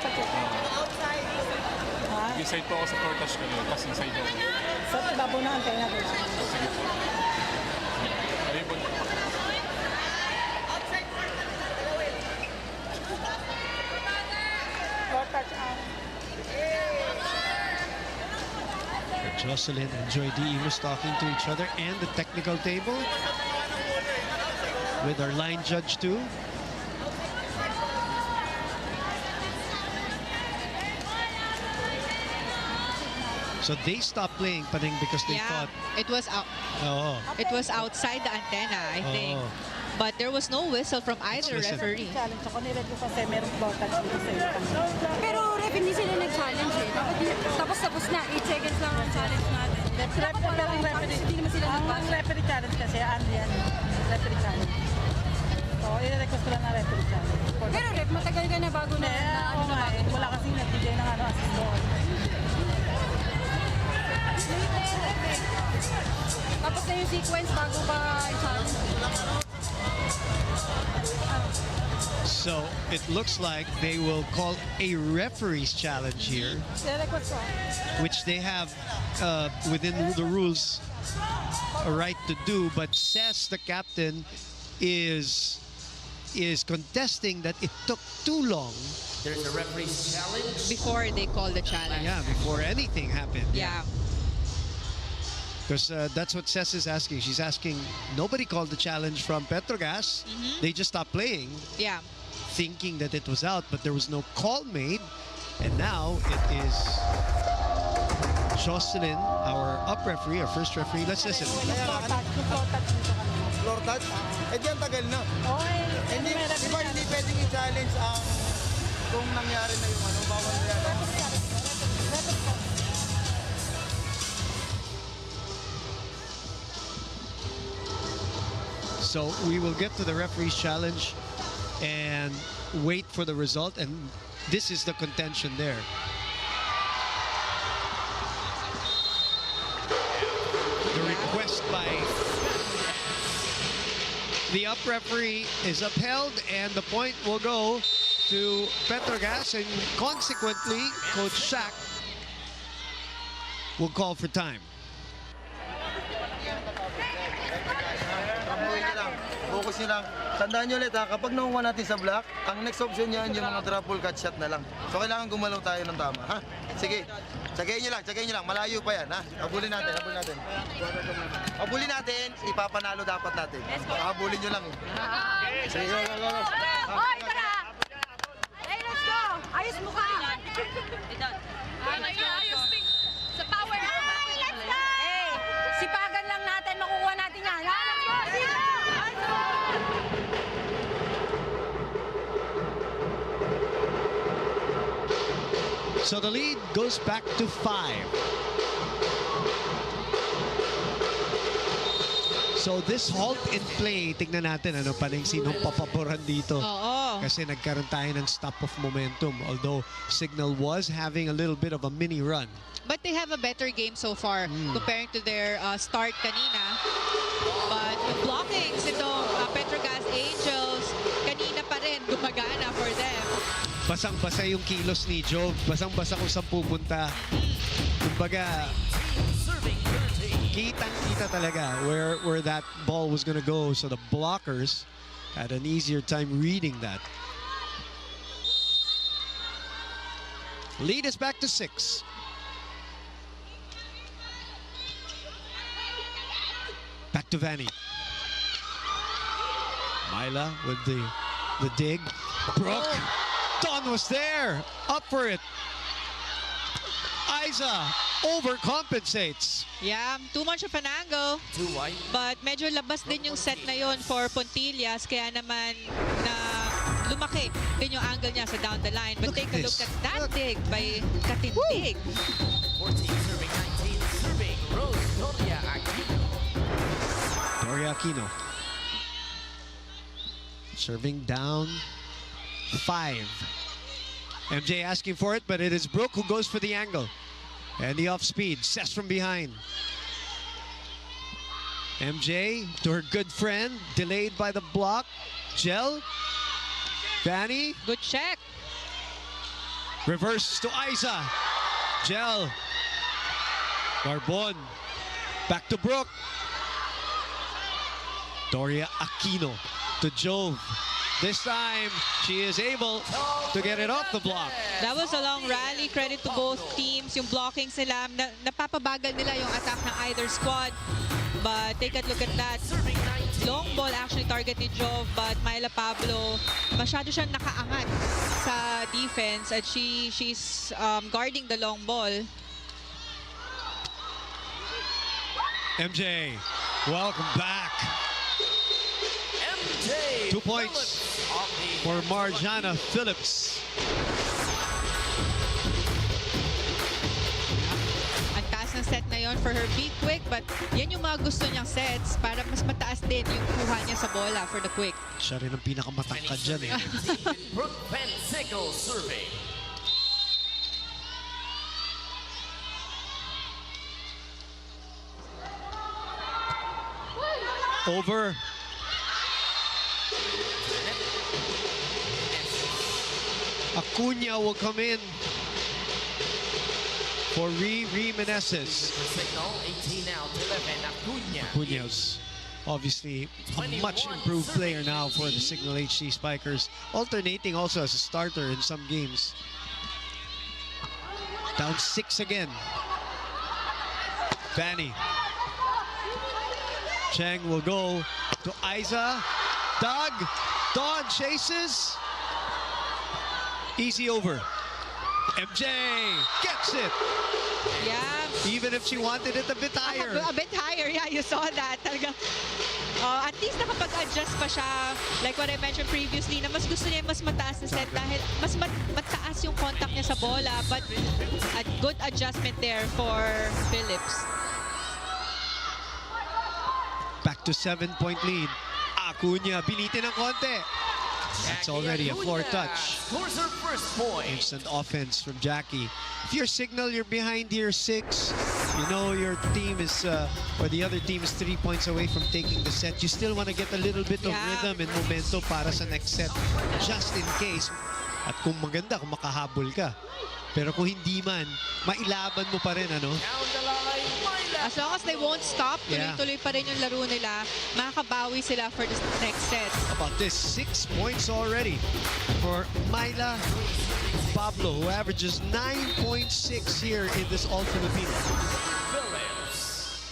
Nag-inside po ako sa floor touch kanina, tapos inside ako. Sa ibabaw na antay natin. Sige po. Ayun po. Jocelyn and Joy D was talking to each other and the technical table with our line judge too. So they stopped playing Paning because they Yeah, thought, it was out. oh, It was outside the antenna, I think. Oh. But there was no whistle from either listen. referee. Challenge ako, niread ko kasi meron ball touch dito sa iyo. Pero ref, hindi sila nag-challenge eh. Tapos na, 8 seconds lang ang challenge natin. Dapat wala ang referee. Hindi naman sila nag-pass. Ang referee challenge kasi, ano yan? Referee challenge. So, i-request ko lang na referee challenge. Pero ref, matagal ka na bago na. Oo nga eh, wala kasing nagbigay ng assist doon. Tapos na yung sequence bago pa i-challenge. so it looks like they will call a referee's challenge here, I-request ko. which they have within the rules a right to do, but says the captain is contesting that it took too long There's a referee's challenge. before they call the challenge. Yeah, before anything happened. Yeah. Because that's what Cess is asking. She's asking, nobody called the challenge from Petro Gazz. They just stopped playing, Yeah. thinking that it was out, but there was no call made. And now it is Jocelyn, our up referee, our first referee. Let's listen. Floor touch? Eh di ang tagal na. Hindi, di ba hindi pwedeng i-challenge ang kung nangyari na yung ano, bawal na yan. So we will get to the referee's challenge and wait for the result. And this is the contention there. The request by the up referee is upheld, and the point will go to Petro Gazz, and consequently, Coach Shaq will call for time. Focus nyo lang. Tandaan nyo ulit ha, kapag nakuha natin sa block, ang next option yan yung mga drop ball cut shot na lang. So kailangan gumalaw tayo ng tama, ha? Sige, tsagayin nyo lang, malayo pa yan, ha? Habulin natin. Habulin natin, ipapanalo dapat natin. Habulin nyo lang. Sige, go. Hoy, tara! Hey, let's go! Ayos mo ka! Ayos din. Sa power. Hey, let's go! Hey, sipagan lang natin, makukuha natin yan. Ha? Let's go! Sige! So the lead goes back to 5. So this halt in play, tignan natin ano pa rin sinong papaboran dito. Oo. Kasi nagkaroon tayo ng stop of momentum. Although Cignal was having a little bit of a mini run. But they have a better game so far comparing to their start kanina. But the blockings itong Petro Gazz Angels, kanina pa rin gumagana for them. Basang-basa yung kilos ni Jove. Basang-basa kung saan pupunta. Kumbaga, kitang-kita talaga where that ball was gonna go. So the blockers had an easier time reading that. Lead is back to 6. Back to Vanny. Myla with the dig. Brooke. Don was there. Up for it. Isa overcompensates. Yeah, too much of an angle. Too wide. But medyo labas din yung set na yon for Pontillas. Kaya naman na lumaki din yung angle niya sa down the line. But Look take at a look this. at that dig by Katindig. 14 serving 19 serving Rose Doria Aquino. Doria Aquino. Serving down 5. MJ asking for it, but it is Brooke who goes for the angle. And the off speed, Cess from behind. MJ to her good friend, delayed by the block. Gel. Vanny. Good check. Reverse to Isa. Gel. Barbon. Back to Brooke. Doria Aquino to Jove. This time, she is able to get it off the block. That was a long rally. Credit to both teams. Yung blocking sila, napapabagal nila yung attack ng either squad. But take a look at that. Long ball actually target ni Jove, but Myla Pablo, masyado siyang nakaangat sa defense at she's guarding the long ball. MJ, welcome back. MJ 2 points for Marjana Phillips. Ang taas ng set na yon for her big quick, but yan yung mga gusto niyang sets para mas mataas din yung kuha niya sa bola for the quick. Siya rin ang pinakamatangkad dyan eh. Brooke Pensicle serving. Over. Acuna will come in for Meneses. Cignal 18 out 11 Acuna. Acuna's Obviously, a much improved player now for the Cignal HD Spikers, alternating also as a starter in some games. Down 6 again. Vanny. Cheng will go to Aiza. Doug. Dawn chases. Easy over. MJ gets it. Yeah. Even if she wanted it a bit higher. A bit higher, yeah, you saw that. Talagang, at least nakapag-adjust pa siya. Like what I mentioned previously, na mas gusto niya mas mataas na set dahil mas mataas yung contact niya sa bola. But a good adjustment there for Phillips. Back to 7-point lead. Acuna, bilitin ng konti. It's already a floor touch. Scores her first point. Instant offense from Jackie. If you're Cignal, you're behind here 6. You know your team is, or the other team is 3 points away from taking the set. You still want to get a little bit of rhythm and momentum para sa next set. Just in case. At kung maganda, kung makahabol ka. Pero kung hindi man, mailaban mo pa rin, ano? Down the line, Myla. As long as they won't stop, tuloy-tuloy pa rin yung laro nila, makakabawi sila for the next set. About this, 6 points already for Myla Pablo, who averages 9.6 here in this All-Filipino. Phillips.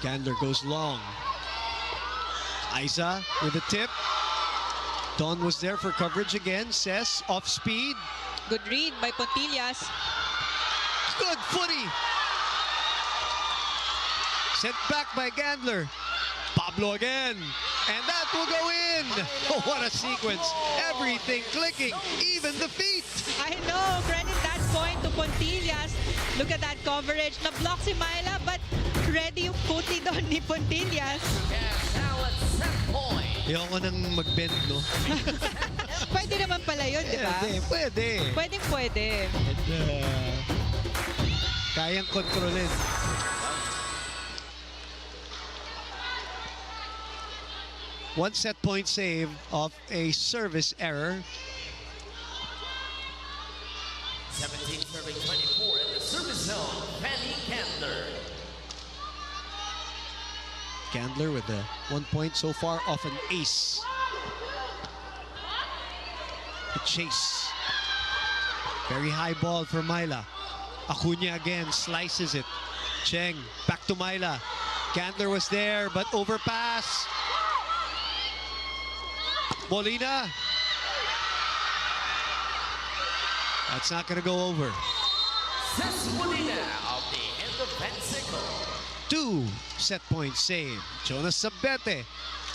Candler goes long. Aiza with a tip. Dawn was there for coverage again. Cess off speed. Good read by Pontillas. Good footy. Sent back by Candler. Pablo again. And that will go in. Oh, what a sequence. Everything clicking, even the feet. I know, credit that point to Pontillas. Look at that coverage. Na-block si Myla, but ready yung puti doon ni Pontillas. And now at set point. Ayoko nang mag-bend, no? Pwede naman pala yun, di ba? Pwede. Pwede. And, kayang kontrolin. One set point save of a service error. 17 serving 24 in the service zone. Fanny Candler. Candler with the 1 point so far off an ace. A chase. Very high ball for Myla. Acuna again slices it. Cheng back to Myla. Candler was there but overpass. Molina. That's not going to go over. Cess Molina of the Independent. 2 set point save. Jonas Sabete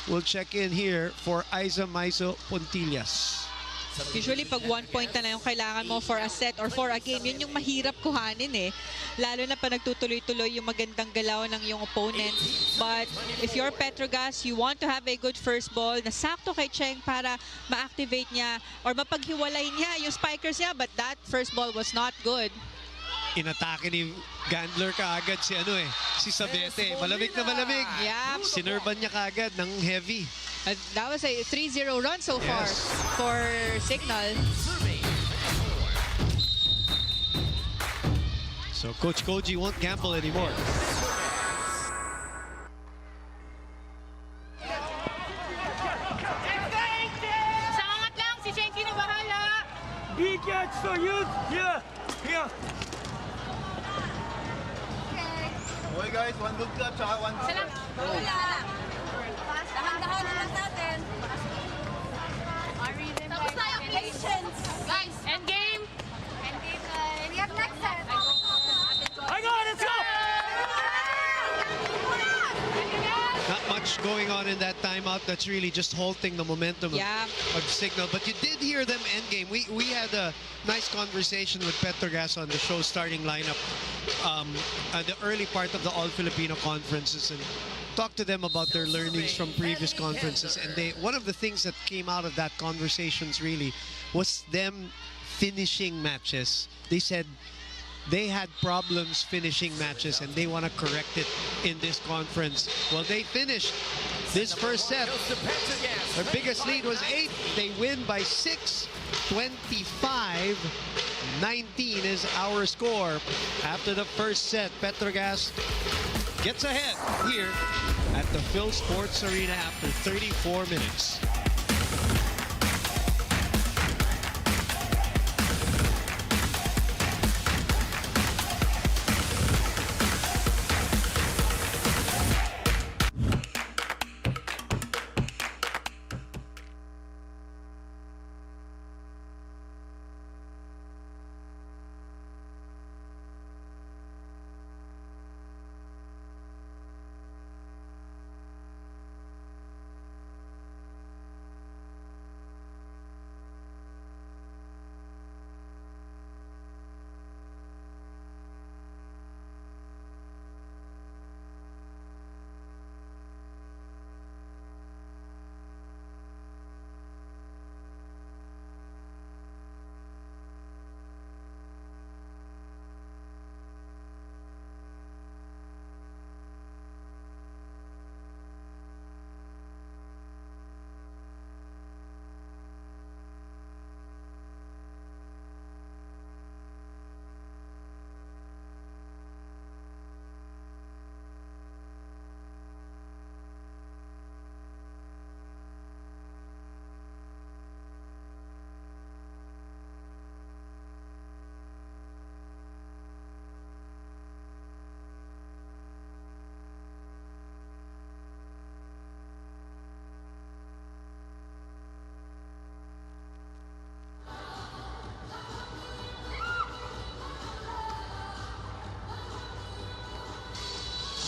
will check in here for Aiza Maizo Pontillas. Usually, pag 1 point na lang yung kailangan mo for a set or for a game, yun yung mahirap kuhanin eh. Lalo na pa nagtutuloy-tuloy yung magandang galaw ng yung opponent. But if you're Petro Gazz, you want to have a good first ball na sakto kay Cheng para ma-activate niya or mapaghiwalay niya yung spikers niya. But that first ball was not good. Inatake ni Candler kaagad si Sabete. Malamig na malamig. Yeah. Sinerban niya kaagad ng heavy. That was a 3-0 run so far for Cignal. So Coach Koji won't gamble anymore. Sangat lang, si Shenki na bahala. Big catch to you. Yeah. Okay guys, 1 good club, tsaka 1 good Salam. Dahan-dahan na lang natin. Tapos na yung patience. Guys, end game. We have next set. I got it, let's go! Not much going on in that timeout. That's really just halting the momentum of Cignal. But you did hear them endgame. We had a nice conversation with Petro Gazz on the show starting lineup at the early part of the All-Filipino conferences and talked to them about their learnings from previous conferences. And one of the things that came out of that conversations really was them finishing matches. They said they had problems finishing matches and they want to correct it in this conference. Well, they finished this first set. Their biggest lead was 8. They win by 6, 25 19 is our score. After the first set, Petro Gazz gets ahead here at the Phil Sports Arena after 34 minutes.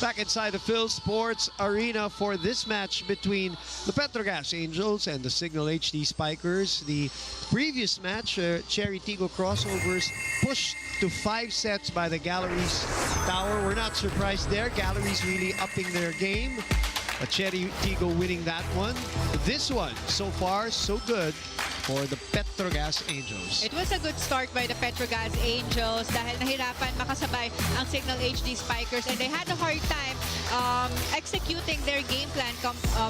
Back inside the Phil Sports Arena for this match between the Petro Gazz Angels and the Cignal HD Spikers. The previous match, Cherry Tigo crossovers pushed to 5 sets by the Galleries Tower. We're not surprised there. Galleries really upping their game. Cherry Tigo winning that one. This one, so far, so good for the Petro Gazz Angels. It was a good start by the Petro Gazz Angels dahil nahirapan makasabay ang Cignal HD Spikers and they had a hard time executing their game plan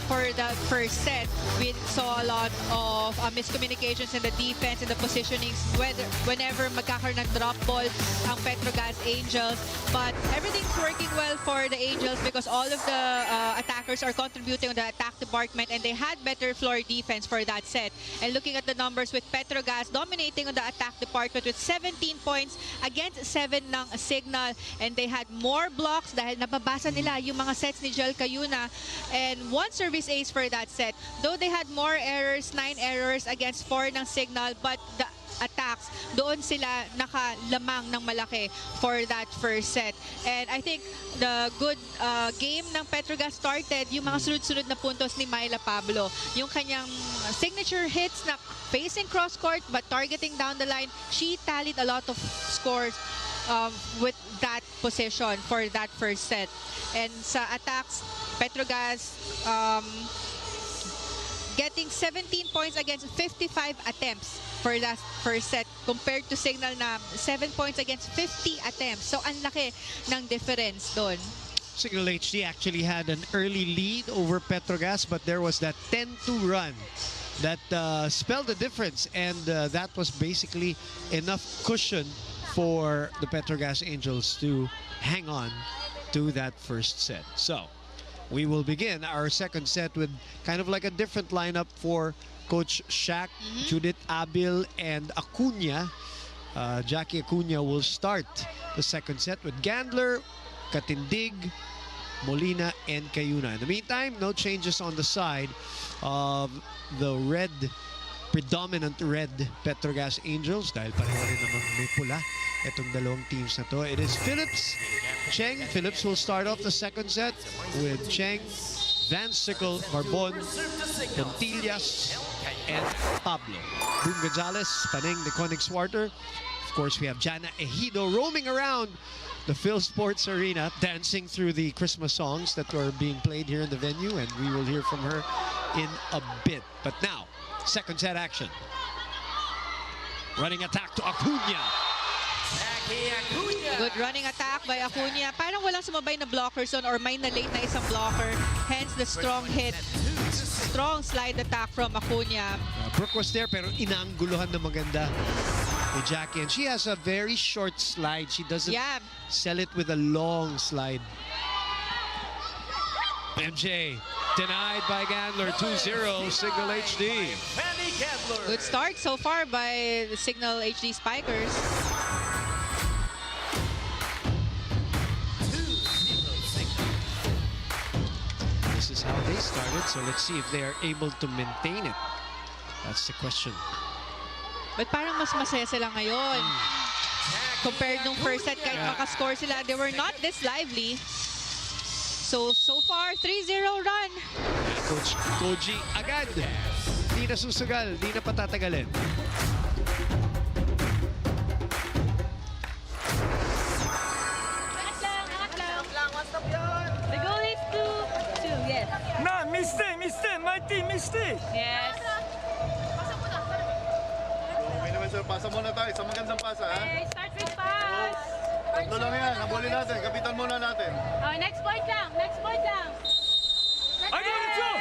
for the first set. We saw a lot of miscommunications in the defense and the positionings whenever magkakaroon ng drop ball ang Petro Gazz Angels. But everything's working well for the Angels because all of the attackers are contributing on the attack department and they had better floor defense for that set. And looking at the numbers with Petro Gazz dominating on the attack department with 17 points against 7 ng Cignal, and they had more blocks dahil nababasa nila yung mga sets ni Jel Cayuna and 1 service ace for that set. Though they had more errors, 9 errors against 4 ng Cignal, but the attacks, doon sila nakalamang ng malaki for that first set. And I think the good game ng Petro Gazz started yung mga sunod-sunod na puntos ni Myla Pablo. Yung kanyang signature hits na facing cross-court but targeting down the line, she tallied a lot of scores with that position for that first set. And sa attacks, Petro Gazz getting 17 points against 55 attempts for that first set compared to Cignal na 7 points against 50 attempts. So, ang laki ng difference doon. Cignal HD actually had an early lead over Petro Gazz, but there was that 10-2 run that spelled the difference, and that was basically enough cushion for the Petro Gazz Angels to hang on to that first set. So, we will begin our second set with kind of like a different lineup for Coach Shaq, Judith Abil, and Acuna. Jackie Acuna will start the second set with Gandler, Katindig, Molina, and Cayuna. In the meantime, no changes on the side of the predominant red Petro Gazz Angels dahil pareho rin namang may pula itong dalawang teams na to. It is Phillips, Cheng. Phillips will start off the second set with Cheng, Van Sickle, Barbon, Contillas, and Pablo. Boom Gonzalez, Paneng, Deconic Swarter. Of course, we have Jana Ejido roaming around the Phil Sports Arena, dancing through the Christmas songs that were being played here in the venue, and we will hear from her in a bit. But now, second set action. Running attack to Acuna. Good running attack by Acuna. Parang walang sumabay na blockers on or may na-late na isang blocker. Hence the strong hit. Strong slide attack from Acuna. Brooke was there pero inaangguluhan na maganda with Jackie. And she has a very short slide. She doesn't Yeah. sell it with a long slide. MJ denied by Gandler. 2-0, Cignal HD. Penny Gandler. Good start so far by the Cignal HD Spikers. This is how they started, so let's see if they are able to maintain it. That's the question. But parang mas masaya sila ngayon. Compared nung first set, kahit makascore sila, they were not this lively. So far, 3-0 run. Coach Koji agad. Di na susugal, di na patatagalin. The goal is 2-2, yes. Na, mistake, my team, mistake. Yes. Okay naman sir, pasa muna tayo. Sa magandang pasa ha. Okay, start with pass. Tatlo lang yan, habulin natin. Kapitan muna natin. Oh, next point lang, next point lang. I got it, Joe.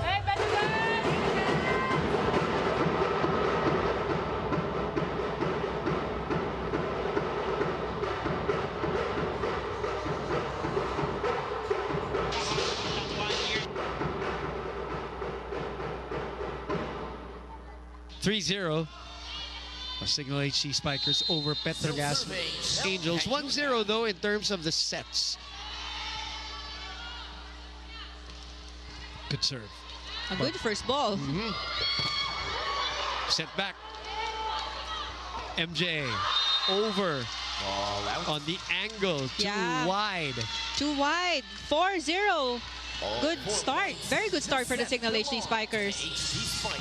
Hey, Petro Gazz! 3-0. Cignal HD Spikers over Petro Gazz Angels. 1-0 though in terms of the sets. Good serve. A good first ball. Set back. MJ over on the angle. Too wide. Too wide. 4-0. Good start. Very good start for the Cignal HD Spikers.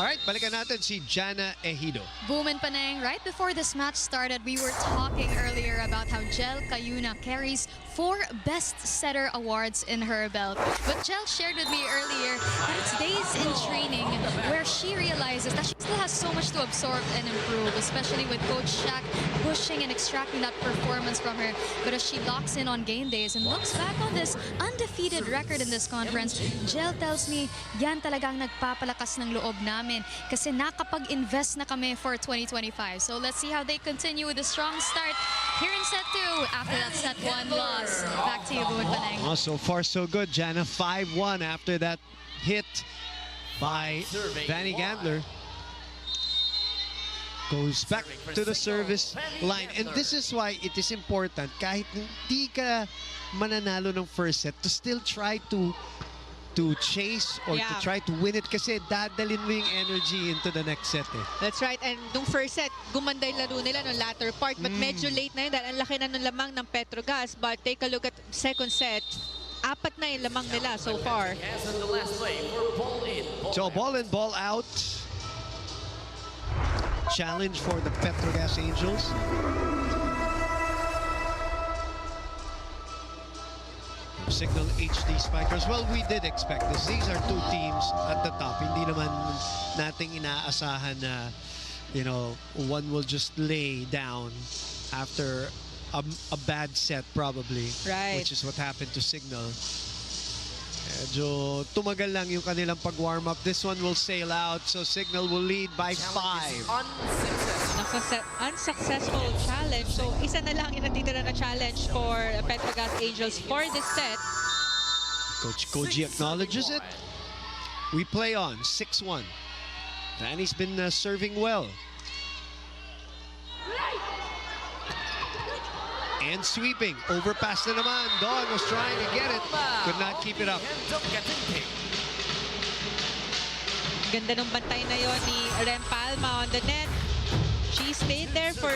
All right, balikan natin si Jana Ejido. Boom and Panang, right before this match started, we were talking earlier about how Jel Cayuna carries 4 Best Setter awards in her belt. But Jel shared with me earlier that it's days in training where she realizes that she still has so much to absorb and improve, especially with Coach Shaq pushing and extracting that performance from her. But as she locks in on game days and looks back on this undefeated record in this conference, Jel tells me, yan talagang nagpapalakas ng loob namin kasi nakapag-invest na kami for 2025. So let's see how they continue with a strong start here in set 2 after that set 1 loss. Back to you, Boom and Panang. Oh, so far so good. Jana 5-1 after that hit by Vanny Gandler. Goes back to the service line. And this is why it is important kahit hindi ka mananalo ng first set to still try to chase or to try to win it kasi dadalin mo yung energy into the next set eh. That's right. And nung first set, gumanda yung laro nila nung latter part. But medyo late na yun dahil ang laki na nung lamang ng Petro Gazz. But take a look at second set. 4 na yung lamang nila so far. So ball in, ball out. Challenge for the Petro Gazz Angels. Cignal HD Spikers. Well, we did expect this. These are 2 teams at the top. Hindi naman nating inaasahan na, you know, one will just lay down after a bad set probably. Right. Which is what happened to Cignal. Medyo tumagal lang yung kanilang pag-warm up. This one will sail out, so Cignal will lead by 5. Unsuccessful challenge. So, isa na lang yung natitira na challenge for Petro Gazz Angels for this set. Coach Koji acknowledges it. We play on 6-1. Vanny's been serving well. And sweeping. Overpass na naman. Dawn was trying to get it. Could not keep it up. Ganda ng bantay na yon ni Rem Palma on the net. She stayed there for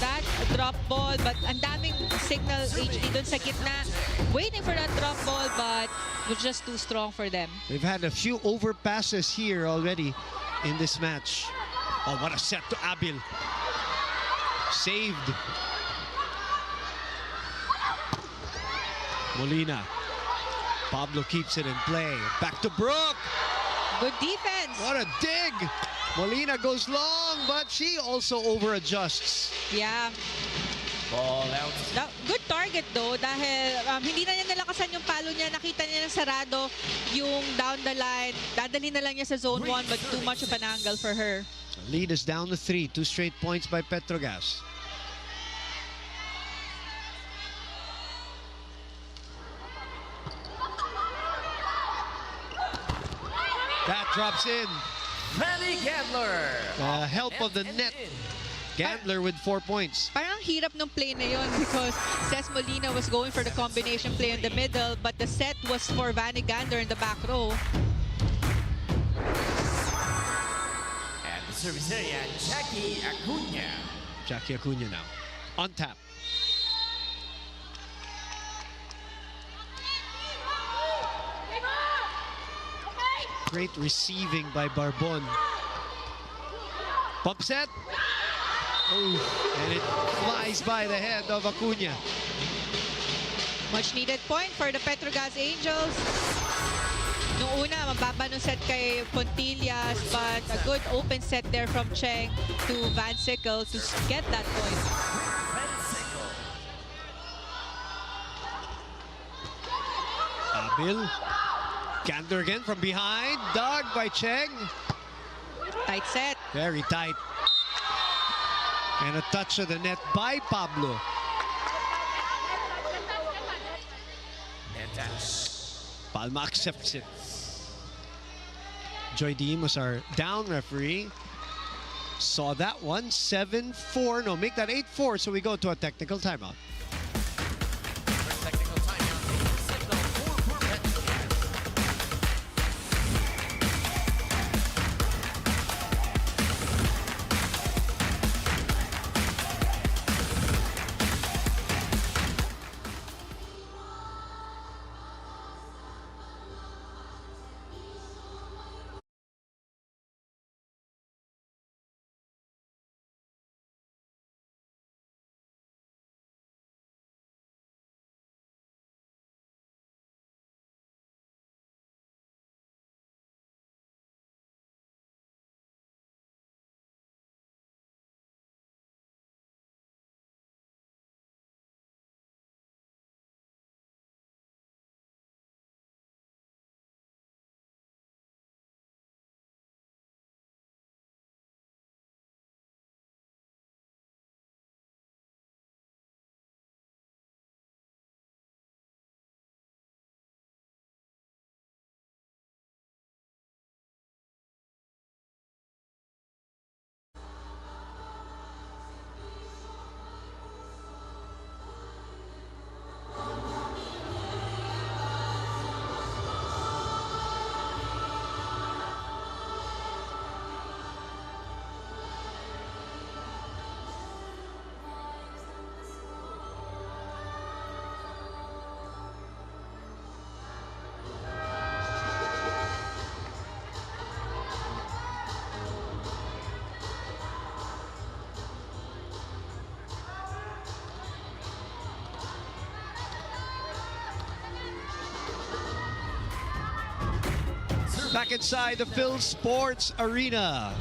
that drop ball, but ang daming Cignal HD dun sa gitna, waiting for that drop ball, but it was just too strong for them. They've had a few overpasses here already in this match. Oh, what a set to Abil. Saved. Molina. Pablo keeps it in play. Back to Brooke. Good defense. What a dig. Molina goes long, but she also over-adjusts. Yeah. Ball out. Good target though dahil hindi na niya nalakasan yung palo niya. Nakita niya ng sarado yung down the line. Dadali na lang niya sa zone 1 but too much of an angle for her. Lead is down to 3. 2 straight points by Petro Gazz. That drops in. Manny Gandler. Help of the net. Gandler with 4 points. Parang hirap nung play na yun because Cez Molina was going for the combination play in the middle, but the set was for Vanny Gandler in the back row. And the service area, Jackie Acuna. Jackie Acuna now. On tap. Great receiving by Barbon. Pump set. Oh, and it flies by the head of Acuna. Much needed point for the Petro Gazz Angels. Noong una, mababa nung set kay Pontillas, but a good open set there from Cheng to Van Sickle to get that point. Abil. Gandler again from behind. Dug by Cheng. Tight set. Very tight. And a touch of the net by Pablo. Palma accepts it. Joy Dean was our down referee. Saw that one. 7-4. No, make that 8-4. So we go to a technical timeout. Technical timeout. Signal 4 for Petro Gazz. Back inside the Phil Sports Arena.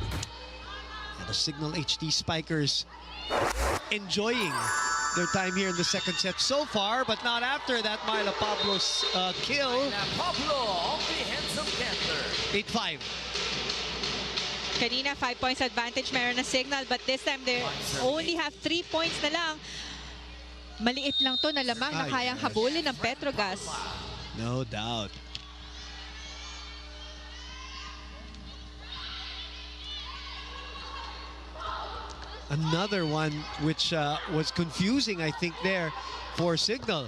And the Cignal HD Spikers enjoying their time here in the second set so far, but not after that Myla Pablo's kill. Pablo off the hands of Gandler. 8-5. Kanina, 5 points advantage meron na Cignal, but this time they only have 3 points na lang. Maliit lang to na lamang na kayang habulin ng Petro Gazz. No doubt. Another one which was confusing, I think, there for Cignal.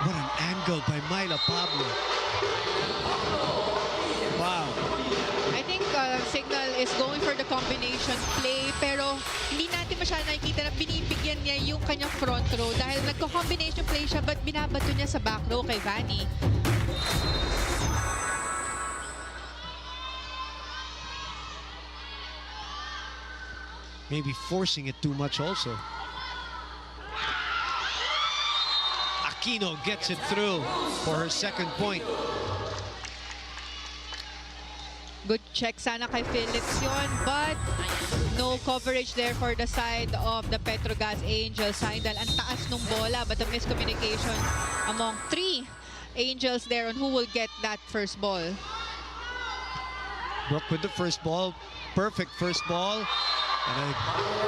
What an angle by Myla Pablo. Wow. I think Cignal is going for the combination play, pero hindi natin masyadong nakikita na binibigyan niya yung kanyang front row dahil nagko-combination play siya but binabato niya sa back row kay Vanny. Maybe forcing it too much also. Aquino gets it through for her second point. Good check sana kay Phillips yun, but no coverage there for the side of the Petro Gazz Angels. Seindal, ang taas nung bola, but a miscommunication among 3 Angels there on who will get that first ball. Brooke with the first ball. perfect first ball. And a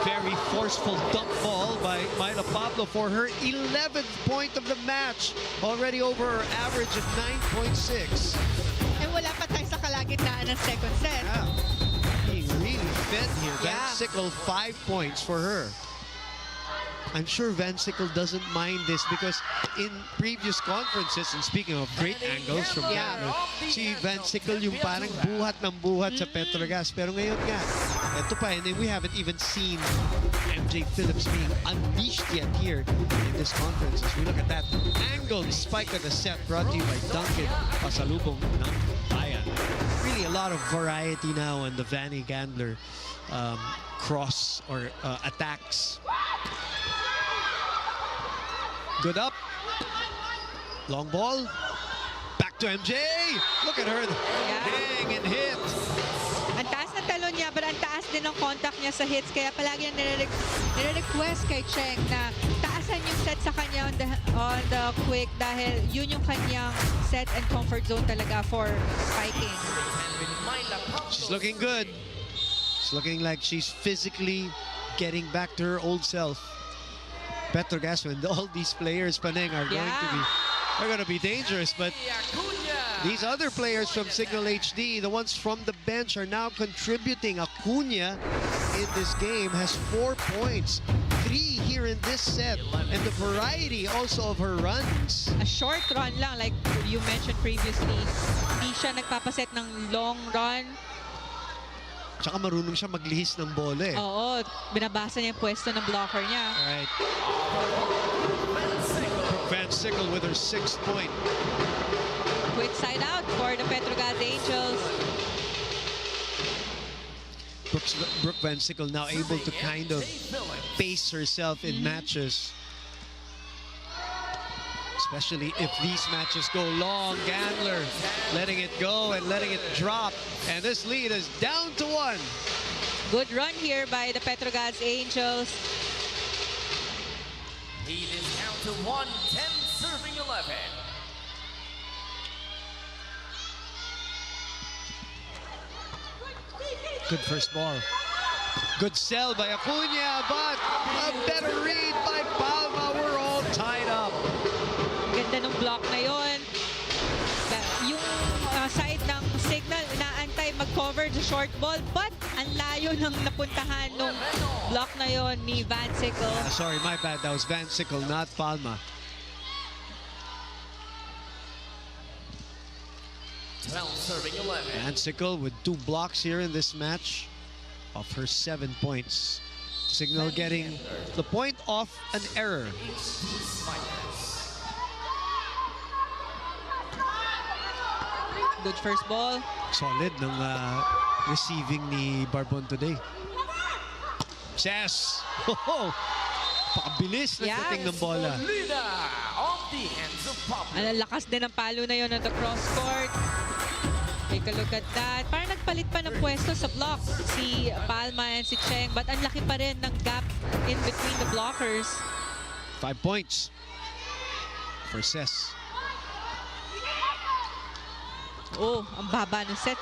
very forceful dump ball by Myla Pablo for her 11th point of the match. Already over her average of 9.6. And wala pa tayo sa kalagitnaan ng second set. Yeah. Being really fed here. Yeah. Van Sickle, 5 points for her. I'm sure Van Sickle doesn't mind this because in previous conferences, and speaking of great angles from Gandler, si Van Sickle yung parang buhat ng buhat sa Petro Gazz. Pero ngayon nga, ito pa, and then we haven't even seen MJ Phillips being unleashed yet here in this conference. As we look at that angled spike of the set brought to you by Duncan Pasalubong ng Bayan. Really a lot of variety now on the Vanny Gandler cross or attacks. Good up. Long ball. Back to MJ. Look at her. Hang and hit. Ang taas ng talon niya, but ang taas din ng contact niya sa hits. Kaya palagi nire-request kay Cheng na taasan yung set sa kanya on the quick dahil yun yung kanyang set and comfort zone talaga for spiking. She's looking good. She's looking like she's physically getting back to her old self. Petro Gazz, when all these players, Paneng, are going to be dangerous, but these other players from Cignal HD, the ones from the bench, are now contributing. Acuna in this game has 4 points, 3 here in this set, and the variety also of her runs. A short run lang, like you mentioned previously. Hindi siya nagpapaset ng long run. Tsaka marunong siya maglihis ng bola eh. Oo, binabasa niya yung pwesto ng blocker niya. Alright. Van Sickle with her 6th point. Quick side out for the Petro Gazz Angels. Brooke Van Sickle now able to kind of pace herself in matches. Especially if these matches go long. Gandler letting it go and letting it drop. And this lead is down to 1. Good run here by the Petro Gazz Angels. Lead is down to 1, 10 serving 11. Good first ball. Good sell by Acuna, but a better read by Palma. We're all tied up. Ganda ng block na yon. Yung side ng Cignal, inaantay mag-cover the short ball, but ang layo ng napuntahan nung block na yon ni Van Sickle. Sorry, my bad. That was Van Sickle, not Palma. 12 serving 11. Van Sickle with 2 blocks here in this match of her 7 points. Cignal getting the point off an error. Good first ball. Solid ng receiving ni Barbon today. Chess! Oh, pakabilis ng dating ng bola. Lina off the hands of Pablo. Ang lakas din ng palo na yon at the cross court. Take a look at that. Parang nagpalit pa ng pwesto sa block si Palma and si Cheng, but ang laki pa rin ng gap in between the blockers. 5 points for Cess. Oh, ang baba ng set.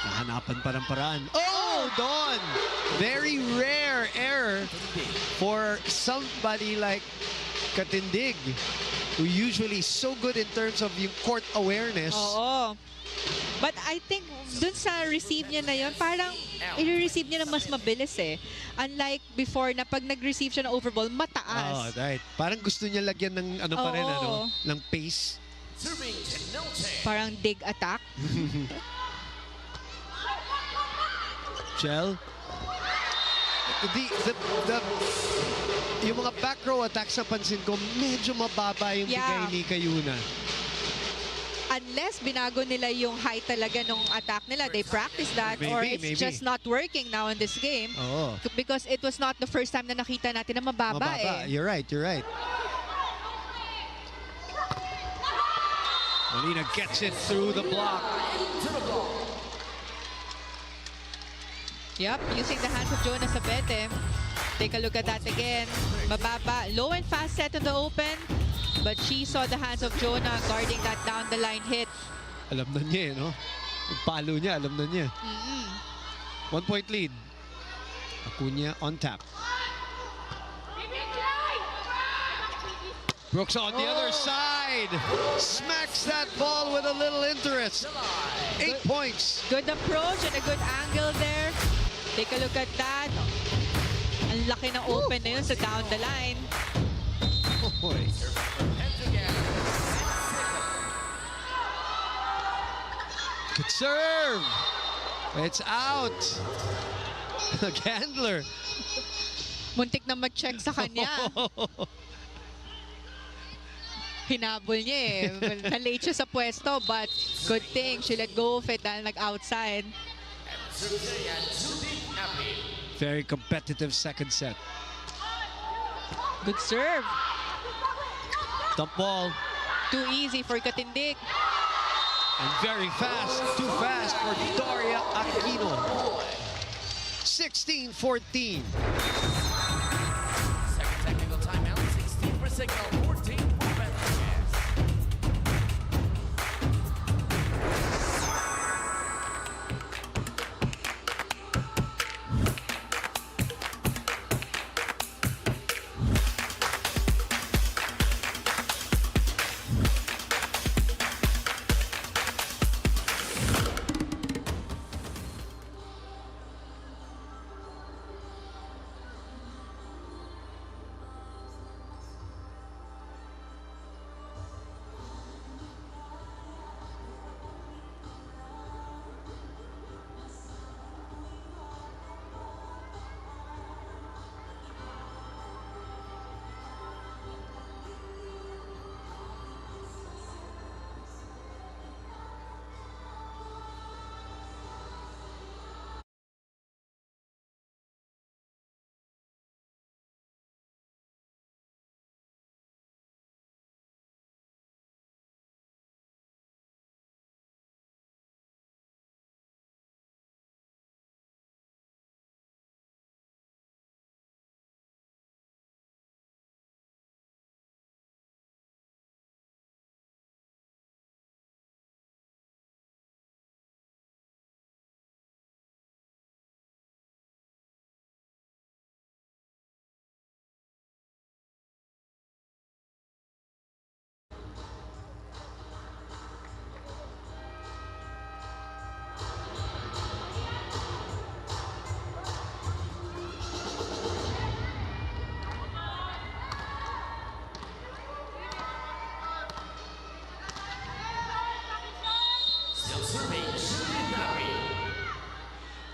Nahanapan pa ng paraan. Oh, Don! Very rare error for somebody like Katindig, who usually is so good in terms of yung court awareness. Oo. But I think dun sa receive niya na yun, parang i-receive niya na mas mabilis eh. Unlike before na pag nag-receive siya ng overball, mataas. Oh, right. Parang gusto niya lagyan ng ano pa rin, ano, ng pace. Parang dig attack. Chell. Yung mga back row attacks na pansin ko, medyo mababa yung bigay ni Kayuna. Unless binago nila yung height talaga nung attack nila. They practice that or it's just not working now in this game. Oo. Because it was not the first time na nakita natin na mababa eh. You're right, you're right. Molina gets it through the block. Yep, using the hands of Jonas Abete. Take a look at that again. Mababa, low and fast set in the open. But she saw the hands of Jonah guarding that down the line hit. Alam na niya, no? Yung palo niya, alam na niya. 1-point lead. Acuna on tap. Brooks on the other side. Smacks that ball with a little interest. 8 points. Good approach and a good angle there. Take a look at that. Ang laki ng open na yun sa down the line. Boy. Good serve. It's out. Candler. Muntik na mag-check sa kanya. Hinabol niya eh. Na-late siya sa pwesto, but good thing she let go of it dahil nag-outside. Very competitive second set. Good serve. Dump ball. Too easy for Katindik. And very fast. Too fast for Doria Aquino. 16-14. Second technical timeout, 16 for Cignal, 14 for Petro Gazz.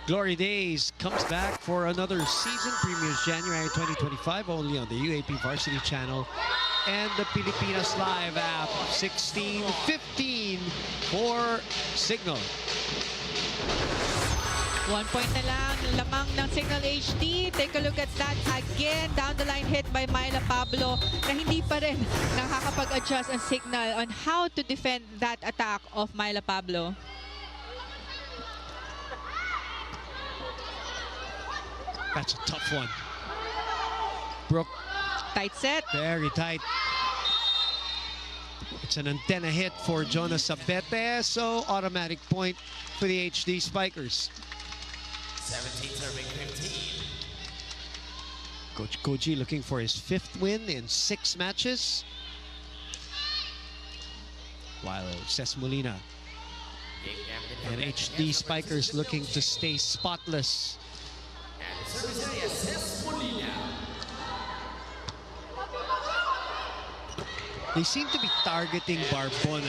Glory Days comes back for another season. Premieres January 2025 only on the UAP Varsity Channel and the Pilipinas Live app. 16-15 for Cignal. 1 point na lang, lamang ng Cignal HD. Take a look at that again. Down the line hit by Myla Pablo na hindi pa rin nakakapag-adjust ang Cignal on how to defend that attack of Myla Pablo. That's a tough one. Brooke. Tight set. Very tight. It's an antenna hit for Jonas Sabete, so automatic point for the HD Spikers. 17 serving 15. Coach Koji looking for his 5th win in 6 matches. While Ces Molina and HD Spikers looking to stay spotless. And service area, Ces Molina. They seem to be targeting Barbon.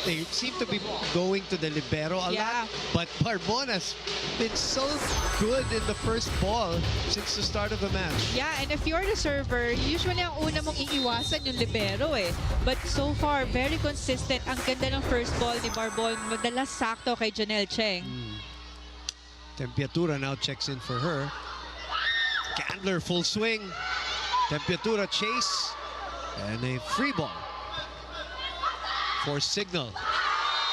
They seem to be going to the libero a lot. But Barbon has been so good in the first ball since the start of the match. Yeah, and if you're the server, usually ang una mong iiwasan yung libero eh. But so far, very consistent. Ang ganda ng first ball ni Barbon. Madalas sakto kay Janelle Cheng. Tempiatura now checks in for her. Candler full swing. Tempiatura chase. And a free ball for Cignal.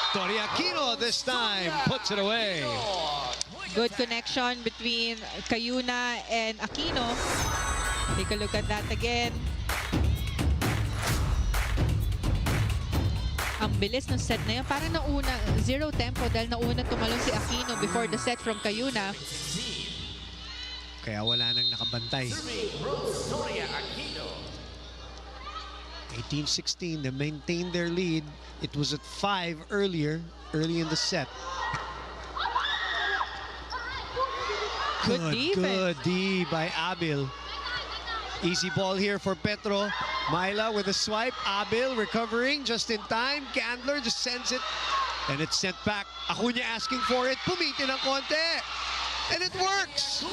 Toriaquino this time puts it away. Good connection between Cayuna and Aquino. Take a look at that again. Ang Ang bilis ng set na yun. Parang nauna, zero tempo dahil nauna tumalon si Aquino before the set from Cayuna. Kaya wala nang nakabantay. 18-16, they maintained their lead. It was at 5 early in the set. Good Good defense. D by Abil. Easy ball here for Petro. Myla with a swipe. Abil recovering just in time. Candler just sends it. And it's sent back. Acuña asking for it. Pumiti ng konti. And it works.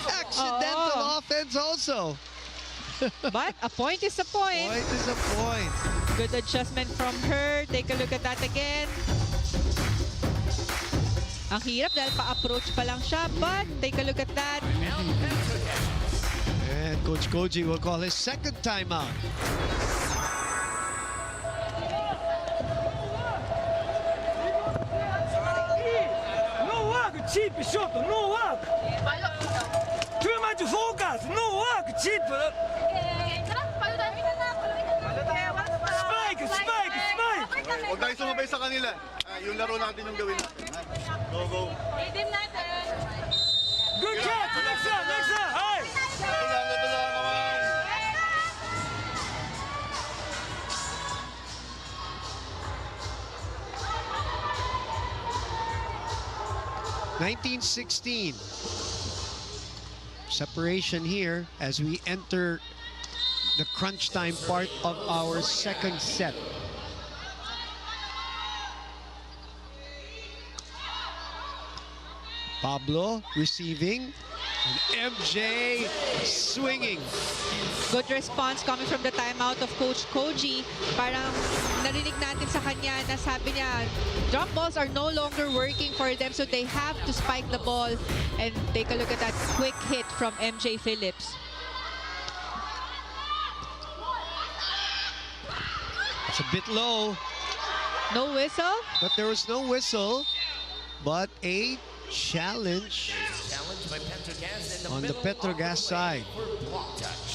Accidental offense also. But a point is a point. Point is a point. Good adjustment from her. Take a look at that again. Ang hirap dahil pa-approach pa lang siya. But take a look at that. And Coach Koji will call his second timeout. No work, cheap shot, no work. Too much focus, no work, cheap. Spike, spike, spike. Huwag tayo sumabay sa kanila. Yung laro natin yung gawin natin. Go, go. Good catch, next up, next up. Hey. Ito lang, come on. 19-16. Separation here as we enter the crunch time part of our second set. Pablo receiving, and MJ swinging. Good response coming from the timeout of Coach Koji. Parang narinig natin sa kanya na sabi niya, drop balls are no longer working for them, so they have to spike the ball. And take a look at that quick hit from MJ Phillips. It's a bit low, No whistle? but there was no whistle, but a challenge By Petro Gazz in on the middle Petro of Gazz the lane side. for block touch.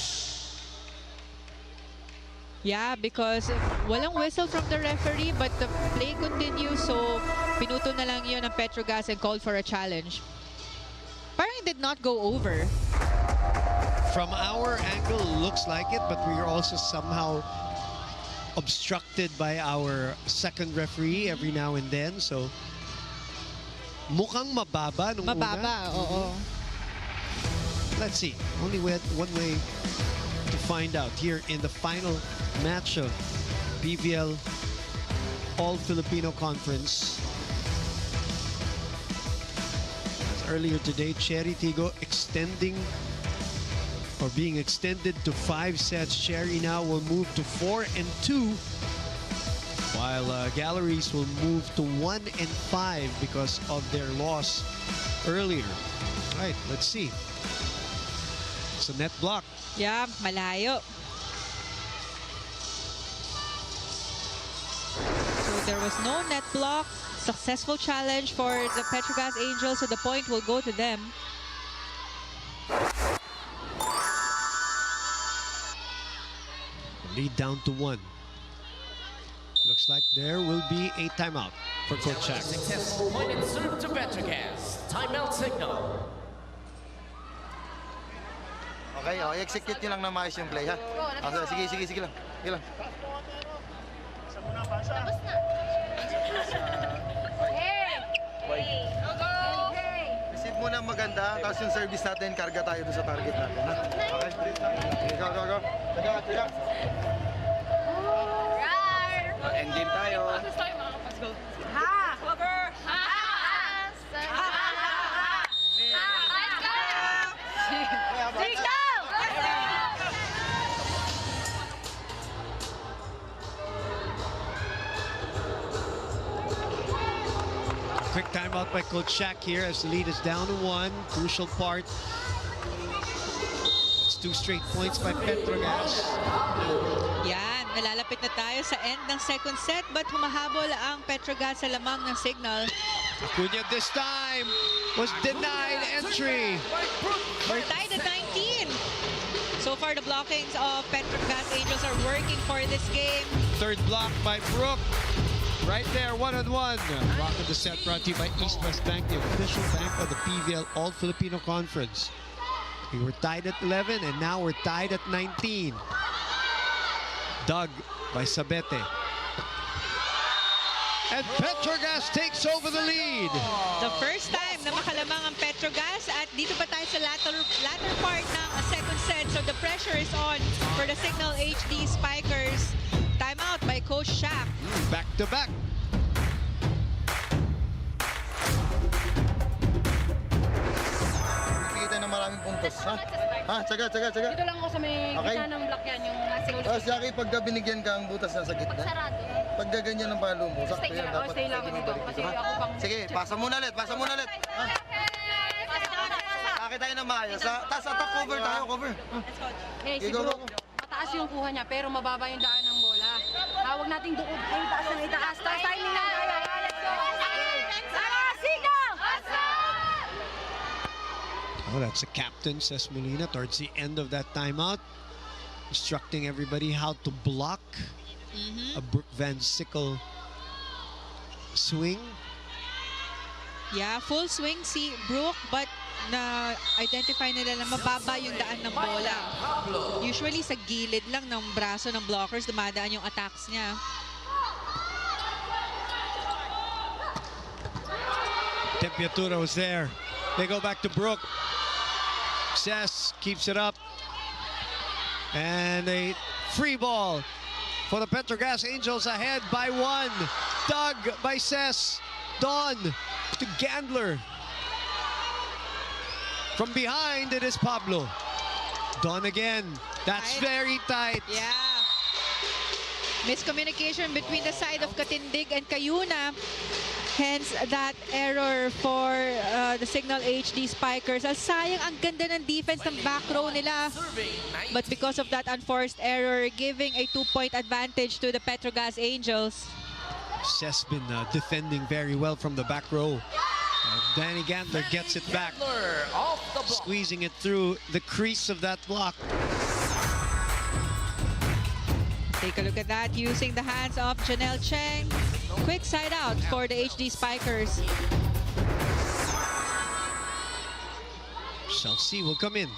Yeah, because walang whistle from the referee, but the play continues, so pinuto na lang yun ng Petro Gazz and called for a challenge. Parang it did not go over. From our angle, looks like it, but we are also somehow obstructed by our second referee every now and then. So, mukhang mababa nung Mababa, una. oo. Let's see. Only one way to find out here in the final match of PVL All-Filipino Conference. Earlier today, Cherry Tigo being extended to 5 sets. Cherry now will move to 4-2, while Galleries will move to 1-5 because of their loss earlier. All right, let's see. It's a net block. Yeah, malayo. So there was no net block. Successful challenge for the Petro Gazz Angels, so the point will go to them. Lead down to 1. Looks like there will be a timeout for Coach Shaq. Successful point and serve to Petro Gazz. Timeout signal. Okay, execute nyo lang na maayos yung play, ha? Sige lang. Sige lang. Receive muna maganda, tapos yung service natin, karga tayo doon sa target natin, ha? Okay? Go. End game tayo. Quick timeout by Coach Shaq here as the lead is down to 1. Crucial part. It's 2 straight points by Petro Gazz. Yan, nalalapit na tayo sa end ng second set, but humahabol ang Petro Gazz sa lamang ng Cignal. Acuña this time was denied entry. We're tied at 19. So far, the blockings of Petro Gazz Angels are working for this game. Third block by Brooke. Right there, one-on-one. Block of the set brought to you by East West Bank, the official bank of the PVL All-Filipino Conference. We were tied at 11, and now we're tied at 19. Dug by Sabete. And Petro Gazz takes over the lead. The first time na makalamang ang Petro Gazz at dito pa tayo sa latter part ng second set. So the pressure is on for the Cignal HD Spikers. Timeout by Coach Shaq. Back to back. Bigay tayo ng maraming puntos, ha? Ha? Tsaga. Dito lang ako sa may Okay. gitna ng block yan, yung nasa ulo. Tapos, Jackie, pagka binigyan ka ang butas na sa gitna, Sarado. pagka ganyan ang palo mo, sakto yan, dapat Stay lang ako dito. ibalik Kasi dito, ha? ako pang... Sige, pasa muna ulit. Ha? Sakit tayo ng maayos, ha? Tapos attack cover tayo, cover. Eh, Go, siguro, go. mataas yung kuha niya, pero mababa yung daan ng bola. Huwag nating doon. Ay, taas ng itaas. Taas timing na. Let's go. Signal! Oh, that's the captain, says Molina, towards the end of that timeout. Instructing everybody how to block a Brooke Van Sickle swing. Yeah, full swing si Brooke, but na-identify nila na mababa yung daan ng bola. Usually sa gilid lang ng braso ng blockers, dumadaan yung attacks niya. Temperatura was there. They go back to Brooke. Cess keeps it up. And a free ball for the Petro Gazz Angels, ahead by 1. Dug by Cess. Don to Gandler. From behind, it is Pablo. Don again. That's very tight. Yeah. Miscommunication between the side of Katindig and Cayuna. Hence, that error for the Cignal HD Spikers. Sayang, ang ganda ng defense ng back row nila. But because of that unforced error, giving a 2-point advantage to the Petro Gazz Angels. Cess been defending very well from the back row. Danny Gandler gets it back. Squeezing it through the crease of that block. Take a look at that, using the hands of Janelle Cheng. Quick side out for the HD Spikers. Chelsea will come in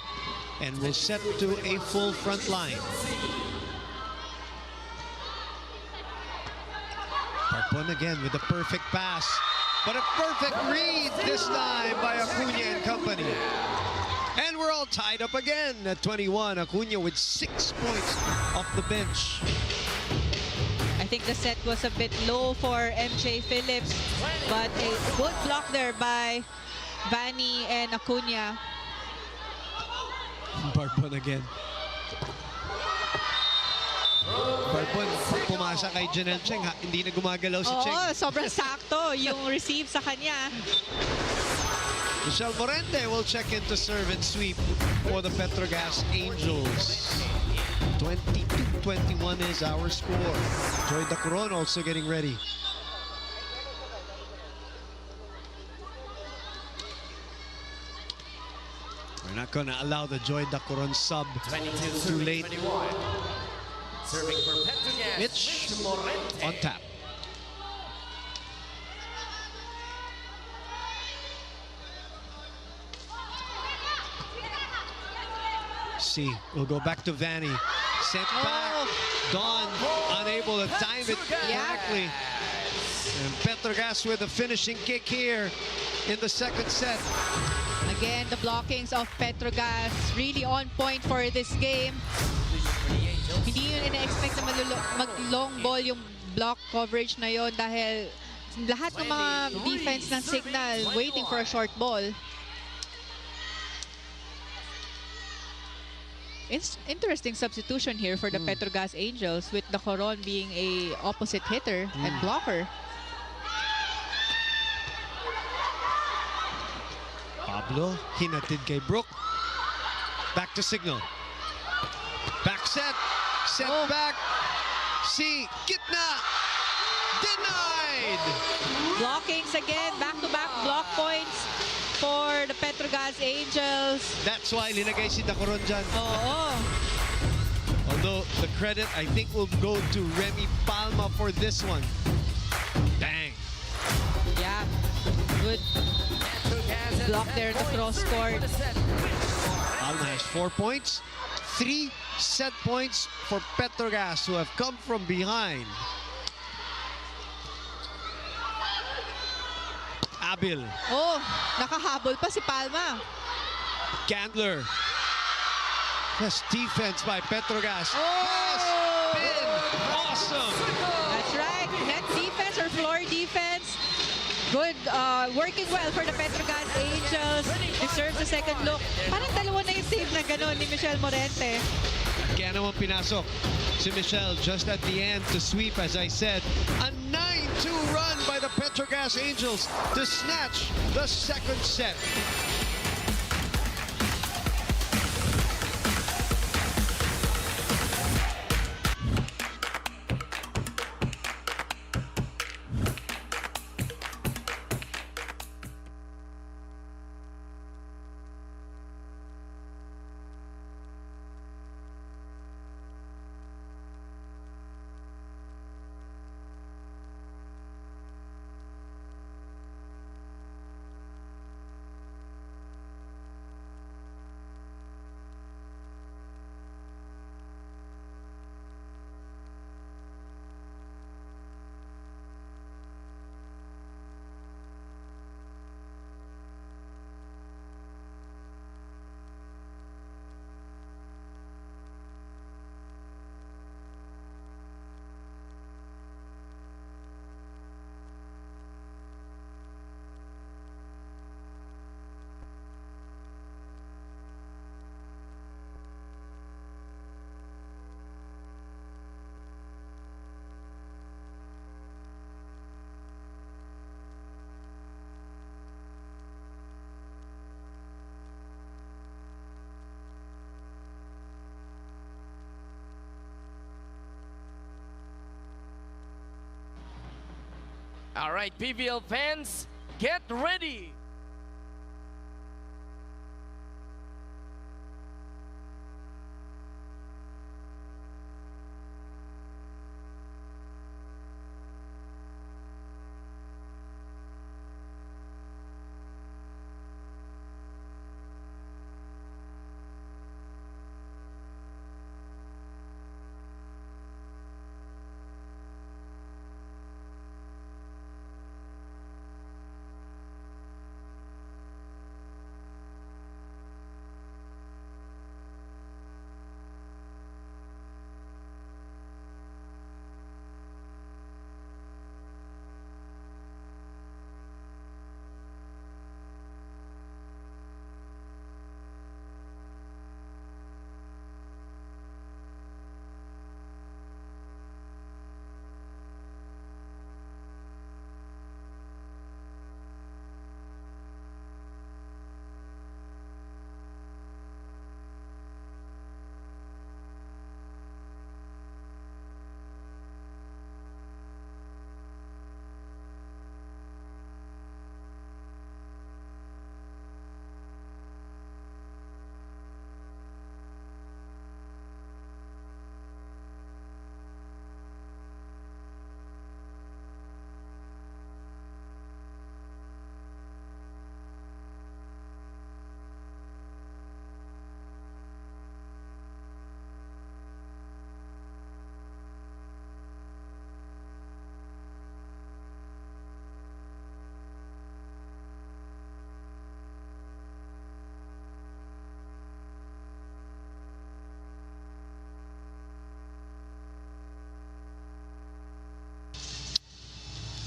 and will set to a full front line. Parpon again with a perfect pass, but a perfect read this time by Acuna and company. And we're all tied up again at 21. Acuna with 6 points off the bench. I think the set was a bit low for MJ Phillips, but a good block there by Vanny and Acuna. Parpon again. Parpon, pumasa kay Janelle Cheng, hindi na gumagalaw si Cheng. Oo, sobrang sakto yung receive sa kanya. Michelle Morente will check in to serve and sweep for the Petro Gazz Angels. 22-21 is our score. Joy Dacoron also getting ready. We're not going to allow the Joy Dacoron sub too late. Serving for Petro Gazz, Mitch Morente. on tap. See, we'll go back to Vanny. Sent back. Dawn unable to time it correctly. And Petro Gazz with a finishing kick here in the second set. Again, the blockings of Petro Gazz really on point for this game. Hindi yun ina-expect na mag-long ball yung block coverage na yon dahil lahat ng mga defense ng Cignal waiting for a short ball. It's interesting substitution here for the Petro Gazz Angels, with Dacoron being a opposite hitter and blocker. Pablo hinatid kay Brooke. Back to Cignal. Back set. Set back. See, gitna. Denied. Blockings again, back-to-back block points for the Petro Gazz Angels. That's why linagay si Dacoron dyan. Oo. Although the credit, I think, will go to Remy Palma for this one. Dang. Yeah. Good block there at the cross court. Palma has 4 points. 3 set points for Petro Gazz, who have come from behind. Abil. Oh, nakahabol pa si Palma. Candler. Yes, defense by Petro Gazz has been awesome. That's right. Net defense or floor defense. Good. Working well for the Petro Gazz Angels. Deserves a second look. Parang dalawa na yung save na gano'n ni Michelle Morente. Kaya naman pinasok si Michelle just at the end to sweep, as I said. A 9-2 run by the Petro Gazz Angels to snatch the second set. All right, PVL fans, get ready.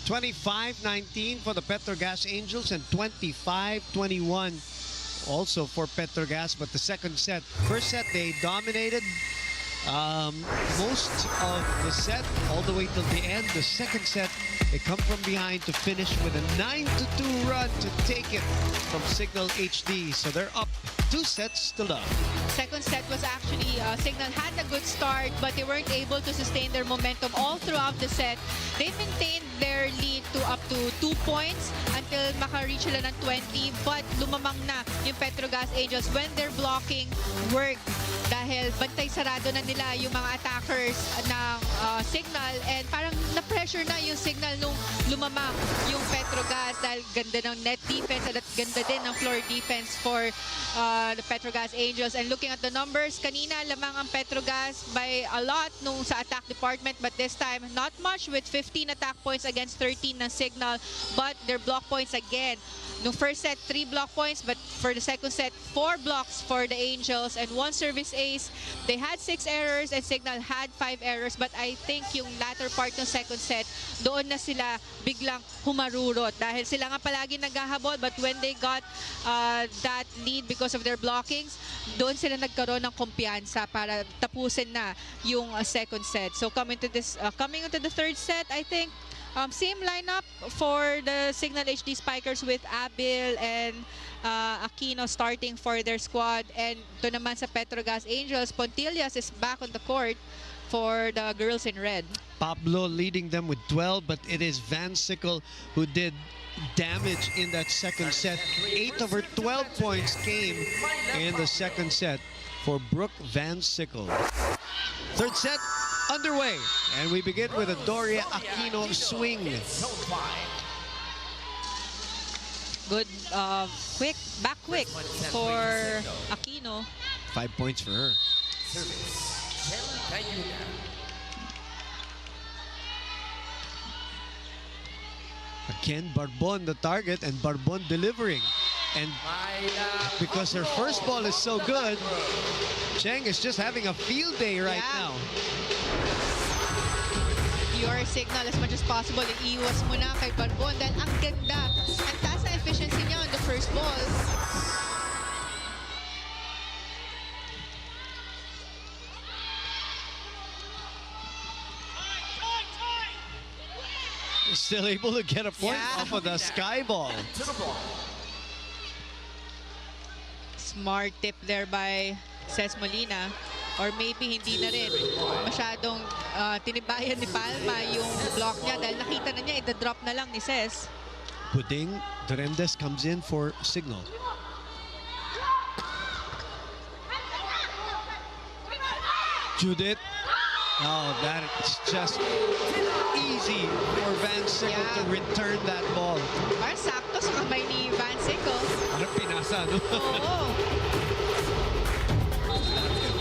$25-19 for the Petro Gazz Angels and 25-21 also for Petro Gazz. But the second set, first set, they dominated most of the set all the way till the end. The second set, they come from behind to finish with a 9-2 run to take it from Cignal HD. So they're up 2 sets to love. Second set was actually, Cignal had a good start, but they weren't able to sustain their momentum all throughout the set. They maintained their lead to up to 2 points until maka-reach sila ng 20, but lumamang na yung Petro Gazz Angels when their blocking worked dahil bantay sarado na nila yung mga attackers ng Cignal, and parang na-pressure na yung Cignal nung lumamang yung Petro Gazz dahil ganda ng net defense at ganda din ng floor defense for the Petro Gazz Angels. And looking at the numbers, kanina lamang ang Petro Gazz by a lot nung sa attack department, but this time not much with 15 attack points against 13 ng Cignal, but their block points again. Nung first set, 3 block points, but for the second set, 4 blocks for the Angels and 1 service ace. They had 6 errors and Cignal had 5 errors, but I think yung latter part ng second set, doon na sila biglang humarurot dahil sila nga palagi naghahabol, but when they got that lead because of their blockings, doon sila nagkaroon ng kumpiyansa para tapusin na yung second set. So coming into the third set, I think same lineup for the Cignal HD Spikers with Abil and Aquino starting for their squad. And ito naman sa Petro Gazz Angels, Pontillas is back on the court for the girls in red. Pablo leading them with 12, but it is Van Sickle who did damage in that second set. 8 of her 12 points came in the second set for Brooke Van Sickle. Third set underway, and we begin with a Doria Aquino swing. Good back quick for Aquino. 5 points for her. Again, Barbon the target, and Barbon delivering. And because her first ball is so good, Cheng is just having a field day right now. Your Cignal as much as possible, iiwas mo na kay Barbon dahil ang ganda. Ang taas na efficiency niya on the first ball. Still able to get a point off of the sky ball. Smart tip there by Ces Molina. Or maybe hindi na rin. Masyadong tinibayan ni Palma yung block niya dahil nakita na niya, ida-drop na lang ni Ces. Puding Durendes comes in for Cignal. Judith. Oh, that's just easy for Van Sickle to return that ball. Parang sakto sa kamay ni Van Sickle. Parang pinasa, no? Oo.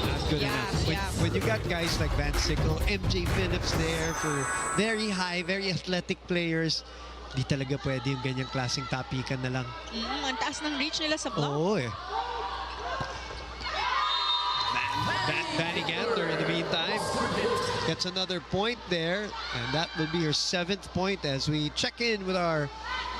Not good enough. When you got guys like Van Sickle, MJ Phillips there for very high, very athletic players, di talaga pwede yung ganyang klaseng tapikan na lang. Ang taas ng reach nila sa block. Oo eh. Vanny Gandler in the meantime gets another point there, and that will be her 7th point as we check in with our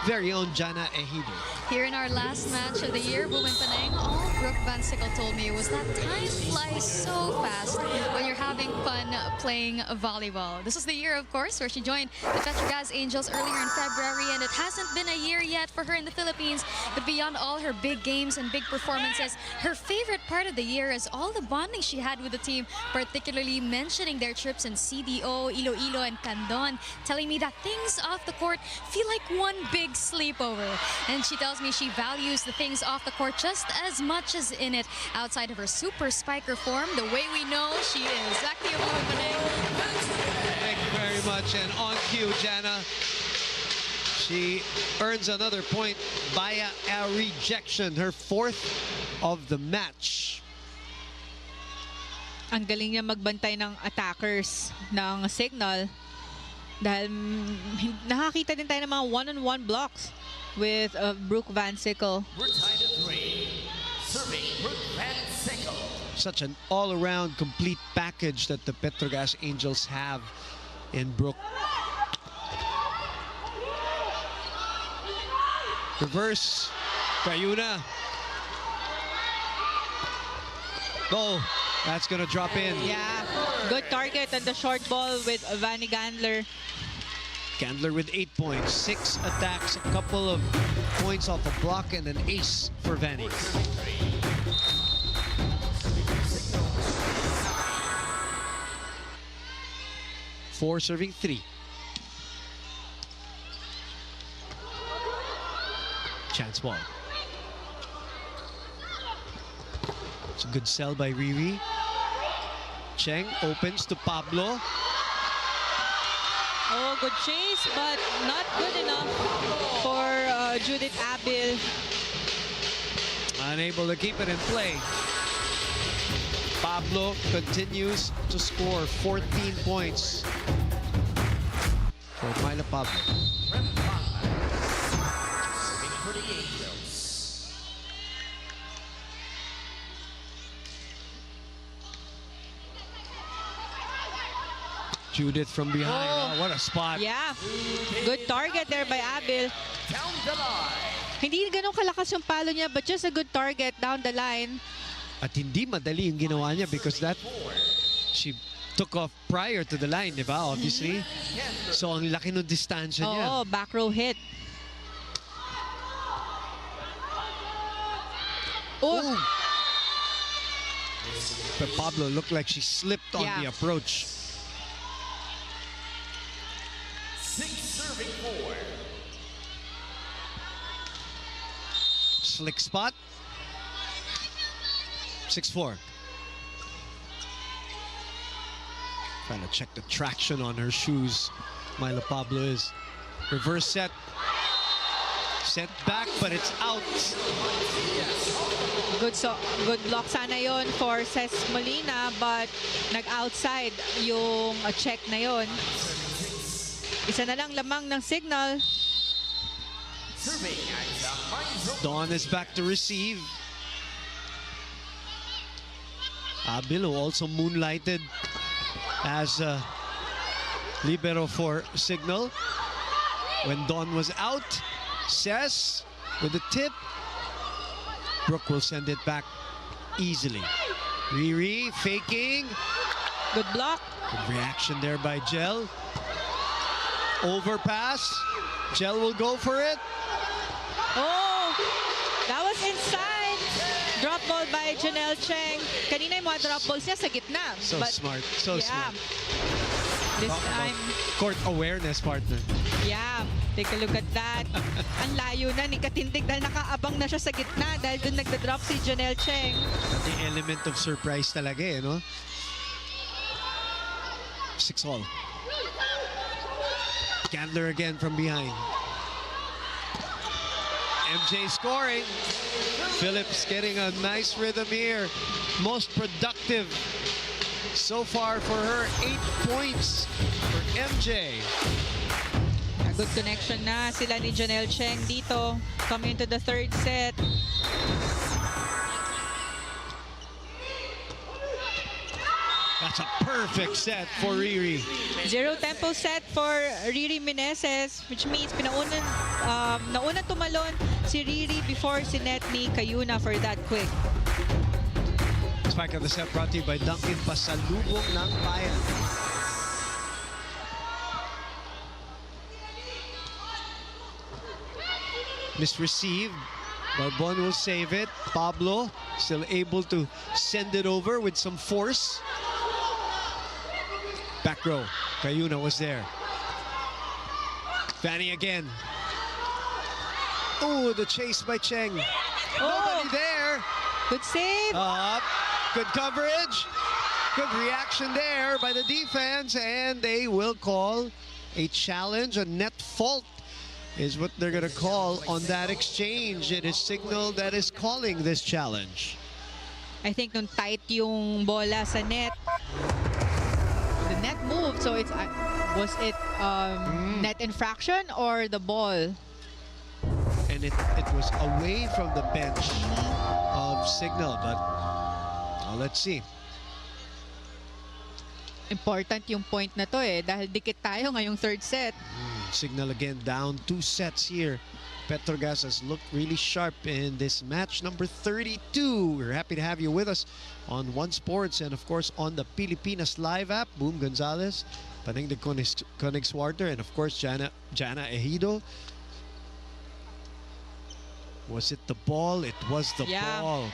very own Jana Ejido. Here in our last match of the year, Buwin Panang, all Brooke Van Sickle told me was that time flies so fast when you're having fun playing volleyball. This was the year, of course, where she joined the Petro Gazz Angels earlier in February, and it hasn't been a year yet for her in the Philippines. But beyond all her big games and big performances, her favorite part of the year is all the bonding she had with the team, particularly mentioning their trips in CDO, Iloilo, and Candon, telling me that things off the court feel like one big sleepover. And she tells me she values the things off the court just as much as in it outside of her super spiker form, the way we know she is. Back to you, Buwin Panang. Thank you very much, and on cue, Jana. She earns another point via a rejection, her 4th of the match. Ang galing niya magbantay ng attackers ng Cignal dahil nakakita din tayo ng mga one-on-one blocks with Brooke Van Sickle. We're tied at 3. Serving Brooke Van Sickle. Such an all-around complete package that the Petro Gazz Angels have in Brooke. Reverse. Cayuna. Oh, that's gonna drop in. Yeah, good target on the short ball with Vanny Gandler. Gandler with 8 points, 6 attacks, a couple of points off a block, and an ace for Vanny. Four serving 3. Chance ball. It's a good sell by Riri. Cheng opens to Pablo. Oh, good chase, but not good enough for Judith Abil. Unable to keep it in play. Pablo continues to score 14 points for Myla Pablo. For the Angels. Judith from behind. Oh. Oh, what a spot. Yeah, good target there by Abil. Down the line. Hindi ganun kalakas yung palo niya, but just a good target down the line. At hindi madali yung ginawa niya because that she took off prior to the line, di ba? Obviously. So ang laki ng distansya niya. Oo, back row hit. Oh, But Pablo looked like she slipped on Yeah. the approach. 6 serving 4. Slick spot. 6-4. Trying to check the traction on her shoes. Myla Pablo is. Reverse set. Set back, but it's out. good block sana yon for Ces Molina, but nag-outside yung check na yon. Isa na lang lamang ng Cignal. Serving at the high Dawn is back to receive. Abil, who also moonlighted as libero for Cignal. When Dawn was out, Ces with the tip. Brooke will send it back easily. Riri faking. Good block. Good reaction there by Jel. Overpass. Jel will go for it. Oh, that was inside. Drop ball by Janelle Cheng. Kanina yung mga drop balls niya sa gitna. So but smart. So yeah, smart. this time, Court awareness, partner. yeah, take a look at that. Ang layo na ni Katindig dahil nakaabang na siya sa gitna dahil doon nagda-drop si Janelle Cheng. The element of surprise talaga eh, no? 6-all. Candler again from behind. MJ scoring. Phillips getting a nice rhythm here. Most productive so far for her. 8 points for MJ. A good connection na sila ni Janelle Cheng dito. Coming into the third set. That's a perfect set for Riri. Zero tempo set for Riri Meneses, which means nauna tumalon si Riri before si net ni Kayuna for that quick. Spike of the set brought to you by Dunkin' Pasalubong ng Bayan. Misreceived. Barbon will save it. Pablo still able to send it over with some force. Back row. Kayuna was there. Fanny again. Oh, the chase by Cheng. Nobody there. Good save. Up. Good coverage. Good reaction there by the defense. And they will call a challenge. A net fault is what they're going to call on that exchange. It is Cignal that is calling this challenge. I think nung tight yung bola sa net, the net moved. So it's was it net infraction or the ball? And it was away from the bench of Cignal, but let's see. Important yung point na to eh, dahil dikit tayo ngayong third set. Cignal again down 2 sets here. Petro Gazz has looked really sharp in this match number 32. We're happy to have you with us on One Sports and of course on the Pilipinas Live app. Boom Gonzalez, Paning de Koenigswarter, and of course Jana Ejido. Was it the ball? It was the ball.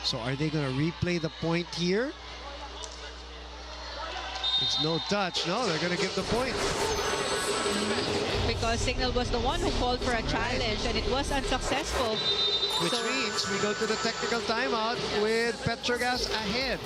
So are they going to replay the point here? It's no touch. No, they're going to give the point. Quick because Cignal was the one who called for a challenge and it was unsuccessful. Which means we go to the technical timeout with Petro Gazz ahead.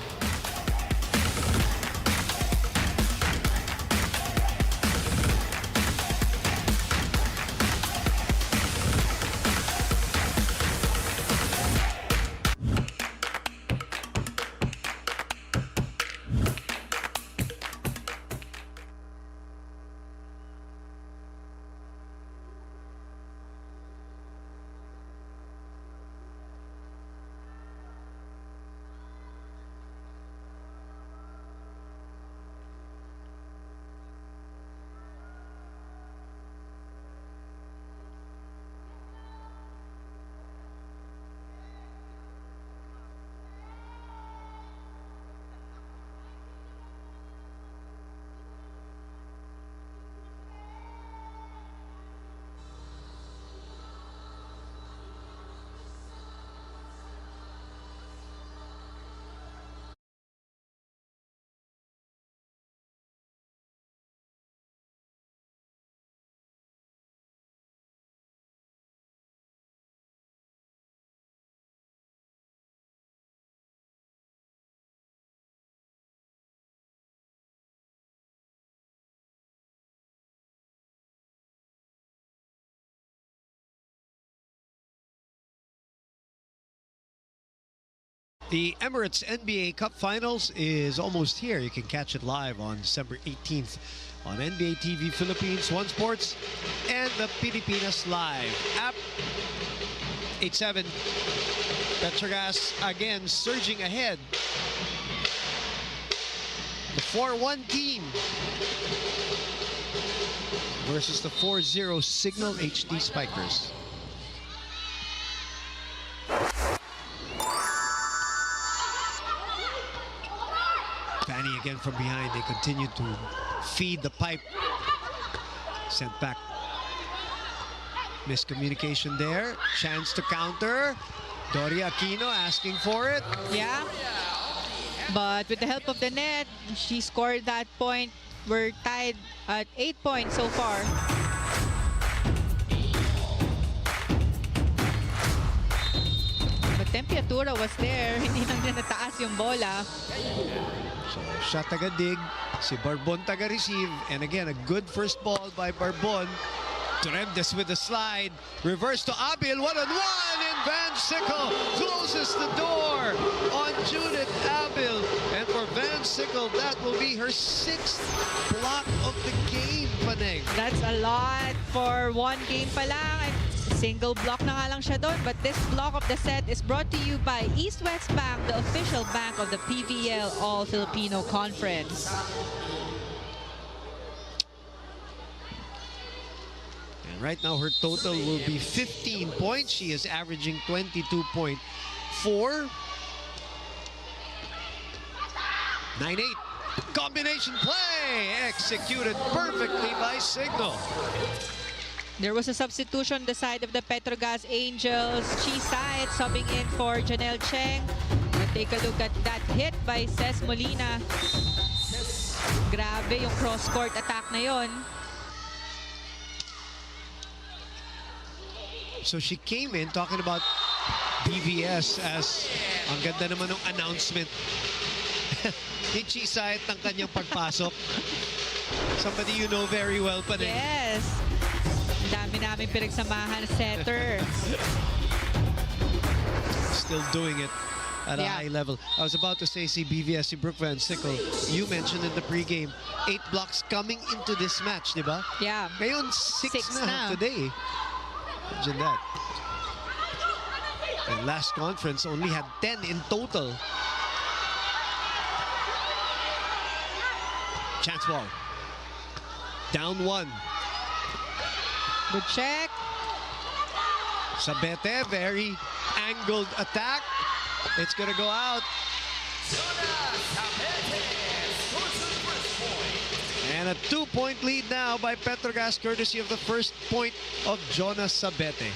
The Emirates NBA Cup Finals is almost here. You can catch it live on December 18th on NBA TV Philippines, One Sports, and the Pilipinas Live app. 8-7. Petro Gazz again surging ahead. The 4-1 team versus the 4-0 Cignal HD Spikers. Fanny again from behind. They continue to feed the pipe. Sent back. Miscommunication there. Chance to counter. Dori Aquino asking for it. Yeah. But with the help of the net, she scored that point. We're tied at 8 points so far. But Temperatura was there. Hindi lang niya nataas yung bola. So, siya taga-dig, si Barbon taga-receive, and again, a good first ball by Barbon. Tremdes with the slide, reverse to Abil, one-on-one, and Van Sickle closes the door on Judith Abil. And for Van Sickle, that will be her 6th block of the game, Paneng. That's a lot for one game pa lang. Single block na nga lang siya doon. But this block of the set is brought to you by East West Bank, the official bank of the PVL All-Filipino Conference. And right now, her total will be 15 points. She is averaging 22.4. 9-8. Combination play executed perfectly by Cignal. There was a substitution on the side of the Petro Gazz Angels. Chisait subbing in for Janelle Cheng. But take a look at that hit by Ces Molina. Grabe yung cross-court attack na yon. So she came in talking about BVS as ang ganda naman ng announcement. Ni Chisait ng kanyang pagpasok. Somebody you know very well pa rin. Yes. Dami namin pinagsamahan setter. Still doing it at a high level. I was about to say si BVS, si Brooke Van Sickle. You mentioned in the pregame, 8 blocks coming into this match, di ba? Yeah. Ngayon, 6 na today. Imagine that. And last conference only had 10 in total. Chance ball. Down 1. Good check. Sabete, very angled attack. It's gonna go out. And a 2-point lead now by Petro Gazz, courtesy of the first point of Jonas Sabete.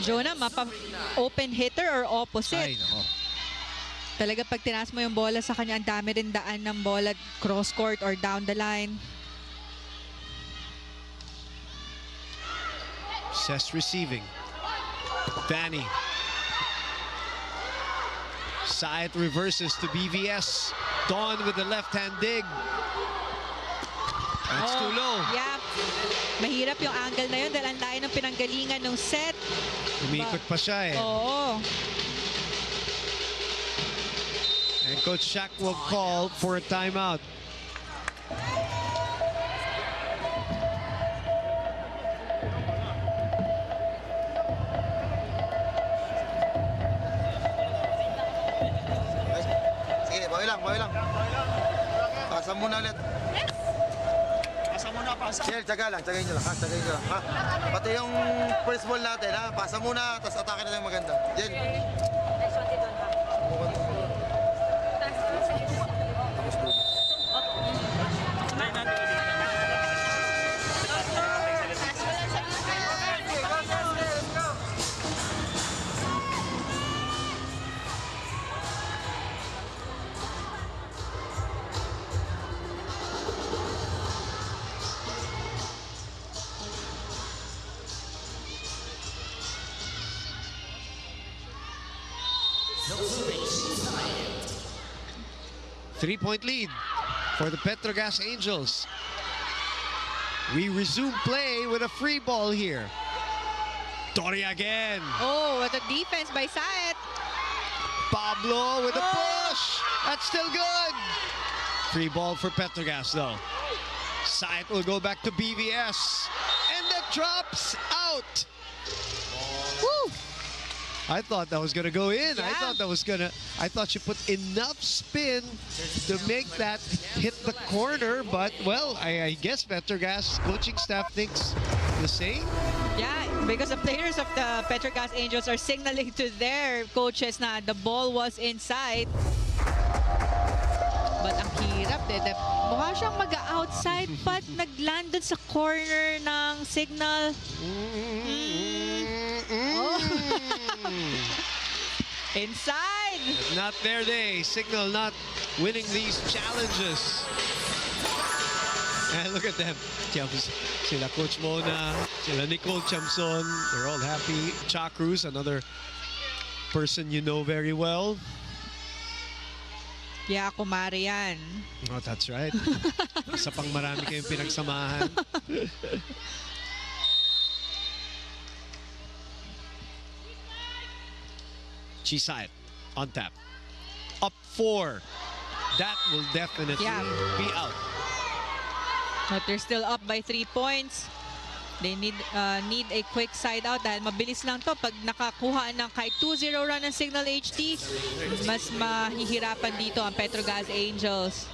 Jonah, open hitter or opposite? Ay, nako. Talaga pag tinaas mo yung bola sa kanya, ang dami rin daan ng bola cross court or down the line. Cess receiving. Vanny. Side reverses to BVS. Dawn with the left-hand dig. That's too low. Yeah. Mahirap yung angle na yun dahil ang layo ng pinanggalingan ng set. Umikot pa siya eh. Oo. And Coach Shaq will call for a timeout. Sige, bawi lang, bawi lang. Pasa muna ulit. Pasa muna, pasa. Shell, tsaga lang, tsagayin nyo lang, ha? Tsagayin nyo lang, ha? Pati yung first ball natin, ha? Pasa muna, tapos atake na tayo maganda. Jen. Three-point lead for the Petro Gazz Angels. We resume play with a free ball here. Tori again. Oh, what a defense by Saet. Pablo with a push. That's still good. Free ball for Petro Gazz though. Saet will go back to BVS. And that drops out. Woo! I thought that was gonna go in. Yeah. I thought she put enough spin to make that hit the corner, but well, I guess Petro Gazz coaching staff thinks the same. Yeah, because the players of the Petro Gazz Angels are signaling to their coaches na the ball was inside. But ang hirap eh. Mukha siyang mag-outside but nagland dun sa corner ng Cignal. Oh. Inside! Not their day. Cignal not winning these challenges. And look at them. Sila Coach Mona, sila Nicole Chamson. They're all happy. Cha Cruz, another person you know very well. Yeah, kumari yan. Oh, that's right. Isa pang marami kayong pinagsamahan. Chisait on tap. Up 4. That will definitely be out. But they're still up by 3 points. They need a quick side out dahil mabilis lang to. Pag nakakuha ng kahit 2-0 run ng Cignal HD, mas mahihirapan dito ang Petro Gazz Angels.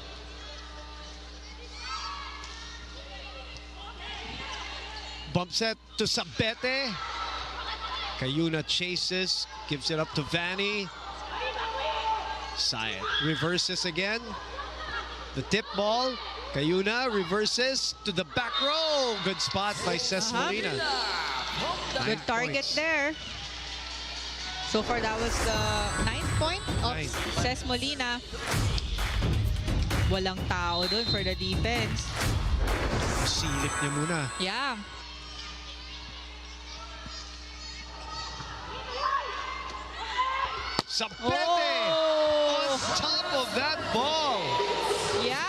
Bump set to Sabete. Cayuna chases, gives it up to Vanny. Sayed reverses again. The tip ball. Cayuna reverses to the back row. Good spot by Cess Molina. Good target there. So far, that was the 9th point of Cess Molina. Walang tao dun for the defense. Silip niya muna. Yeah. Sabete on top of that ball. Yeah.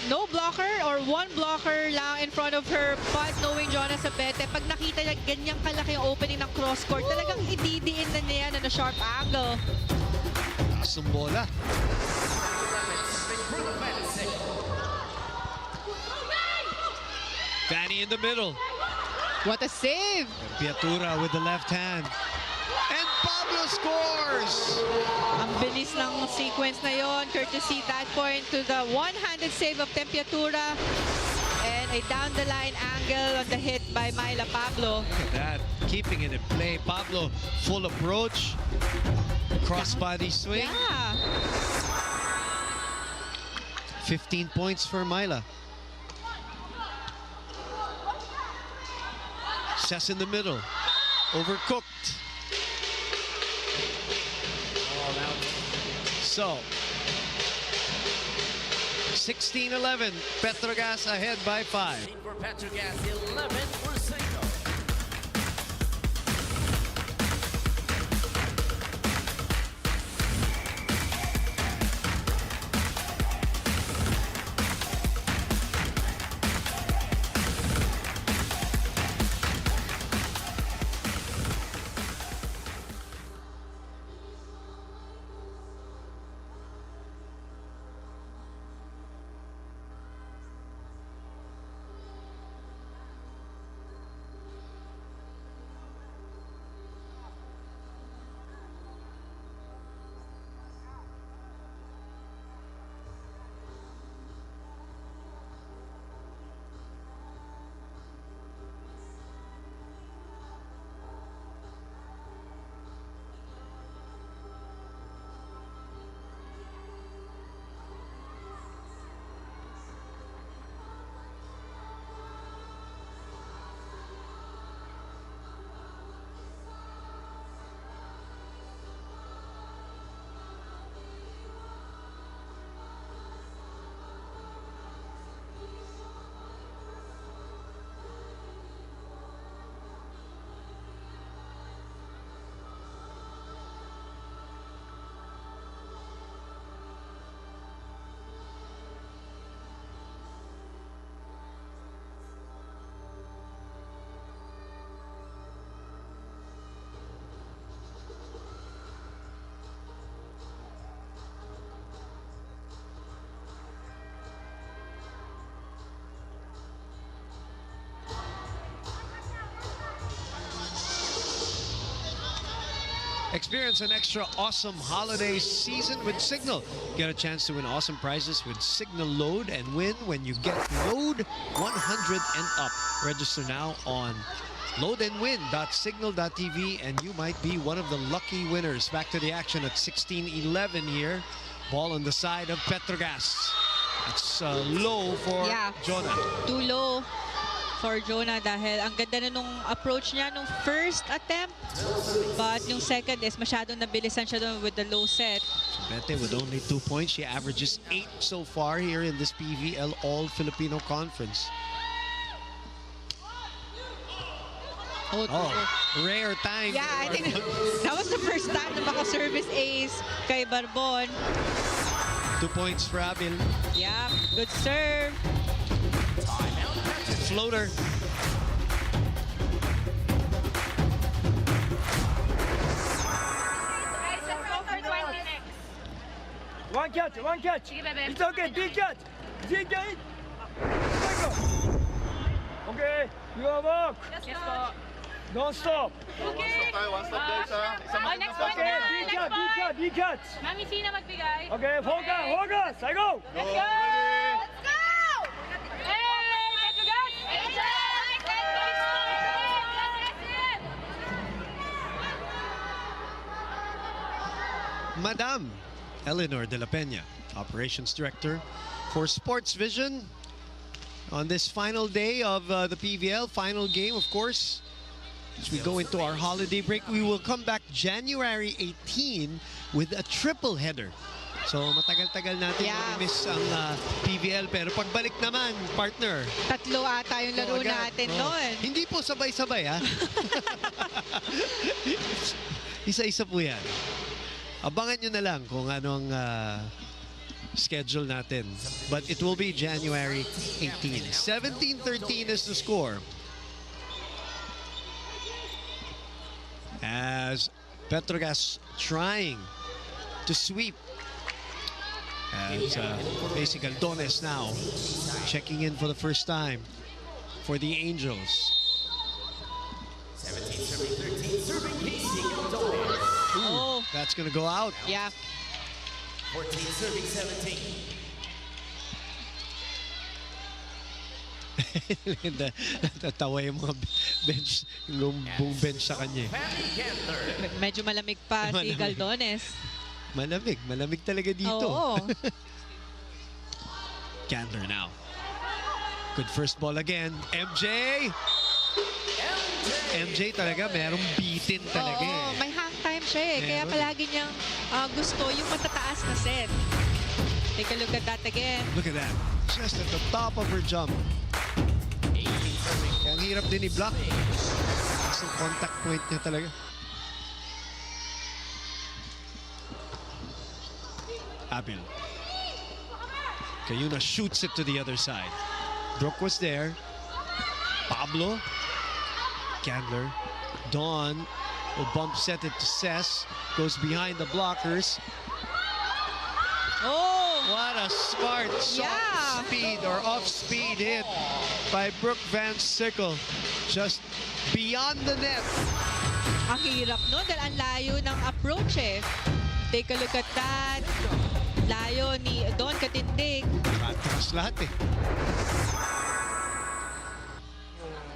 No blocker or one blocker lang in front of her, but knowing Jonas Sabete, pag nakita niya ganyang kalaki yung opening ng cross court, talagang ididiin na niya na sharp angle. Taas ng bola. Vanny in the middle. What a save! Piatura with the left hand. And Pablo scores! Ang bilis ng sequence na yon, courtesy that point to the one-handed save of Tempiatura and a down-the-line angle on the hit by Myla Pablo. Look at that, keeping it in play. Pablo, full approach, crossbody swing. Yeah. 15 points for Myla. Cess in the middle, overcooked. So, 16-11, Petro Gazz ahead by 5. For Petro Gazz, 11 for Cignal. Experience an extra awesome holiday season with Cignal. Get a chance to win awesome prizes with Cignal Load and win when you get Load 100 and up. Register now on loadandwin.cignal.tv and you might be one of the lucky winners. Back to the action at 16-11 here. Ball on the side of Petro Gazz. It's low for Jonah. Too low for Jonah dahil ang ganda na nung approach niya nung first attempt. But yung second is masyadong nabilisan siya doon with the low set. Bete with only 2 points. She averages 8 so far here in this PVL All-Filipino Conference. Rare time. Yeah, I think that was the first time na maka-service ace kay Barbon. 2 points for Abil. Yeah, good serve. Floater. One catch. It's okay, big catch. Big catch. Okay, your work. Don't stop. Okay. One stop guys, ha? Next one Okay, na. big catch. Mami, sino magbigay? Okay, focus. I go. Let's go! Let's go! Hey, Petro Gazz! Madam Eleanor de la Peña, Operations Director for Sports Vision. On this final day of the PVL, final game, of course. As we go into our holiday break, we will come back January 18 with a triple header. So matagal-tagal natin miss ang PVL, pero pagbalik naman, partner. 3 ata yung laro natin noon. Hindi po sabay-sabay, ha? Isa-isa po yan. Abangan nyo na lang kung anong schedule natin. But it will be January 18. 17-13 is the score. As Petro Gazz trying to sweep. As basically Aldones now checking in for the first time for the Angels. 17-13, serving Casey Aldones. That's going to go out. Yeah. 14 serving 17. Natatawa yung mga bench, yung buong bench sa kanya. Medyo malamig pa si Galdones. Malamig talaga dito. Oo. Candler now. Good first ball again. MJ talaga, merong beaten talaga. Oo, may hang time siya eh. Kaya palagi niyang gusto yung matataas na set. Take a look at that again. Look at that. Just at the top of her jump. Kaya ang hirap din i-block. Kasi contact point niya talaga. Abil. Cayuna shoots it to the other side. Brooke was there. Pablo. Candler. Dawn will bump set it to Cess. Goes behind the blockers. Oh! What a smart shot, speed or off-speed hit by Brooke Van Sickle. Just beyond the net. Ang hirap nun dahil ang layo ng approach eh. Take a look at that. Layo ni Don Katindig. Matras lahat eh.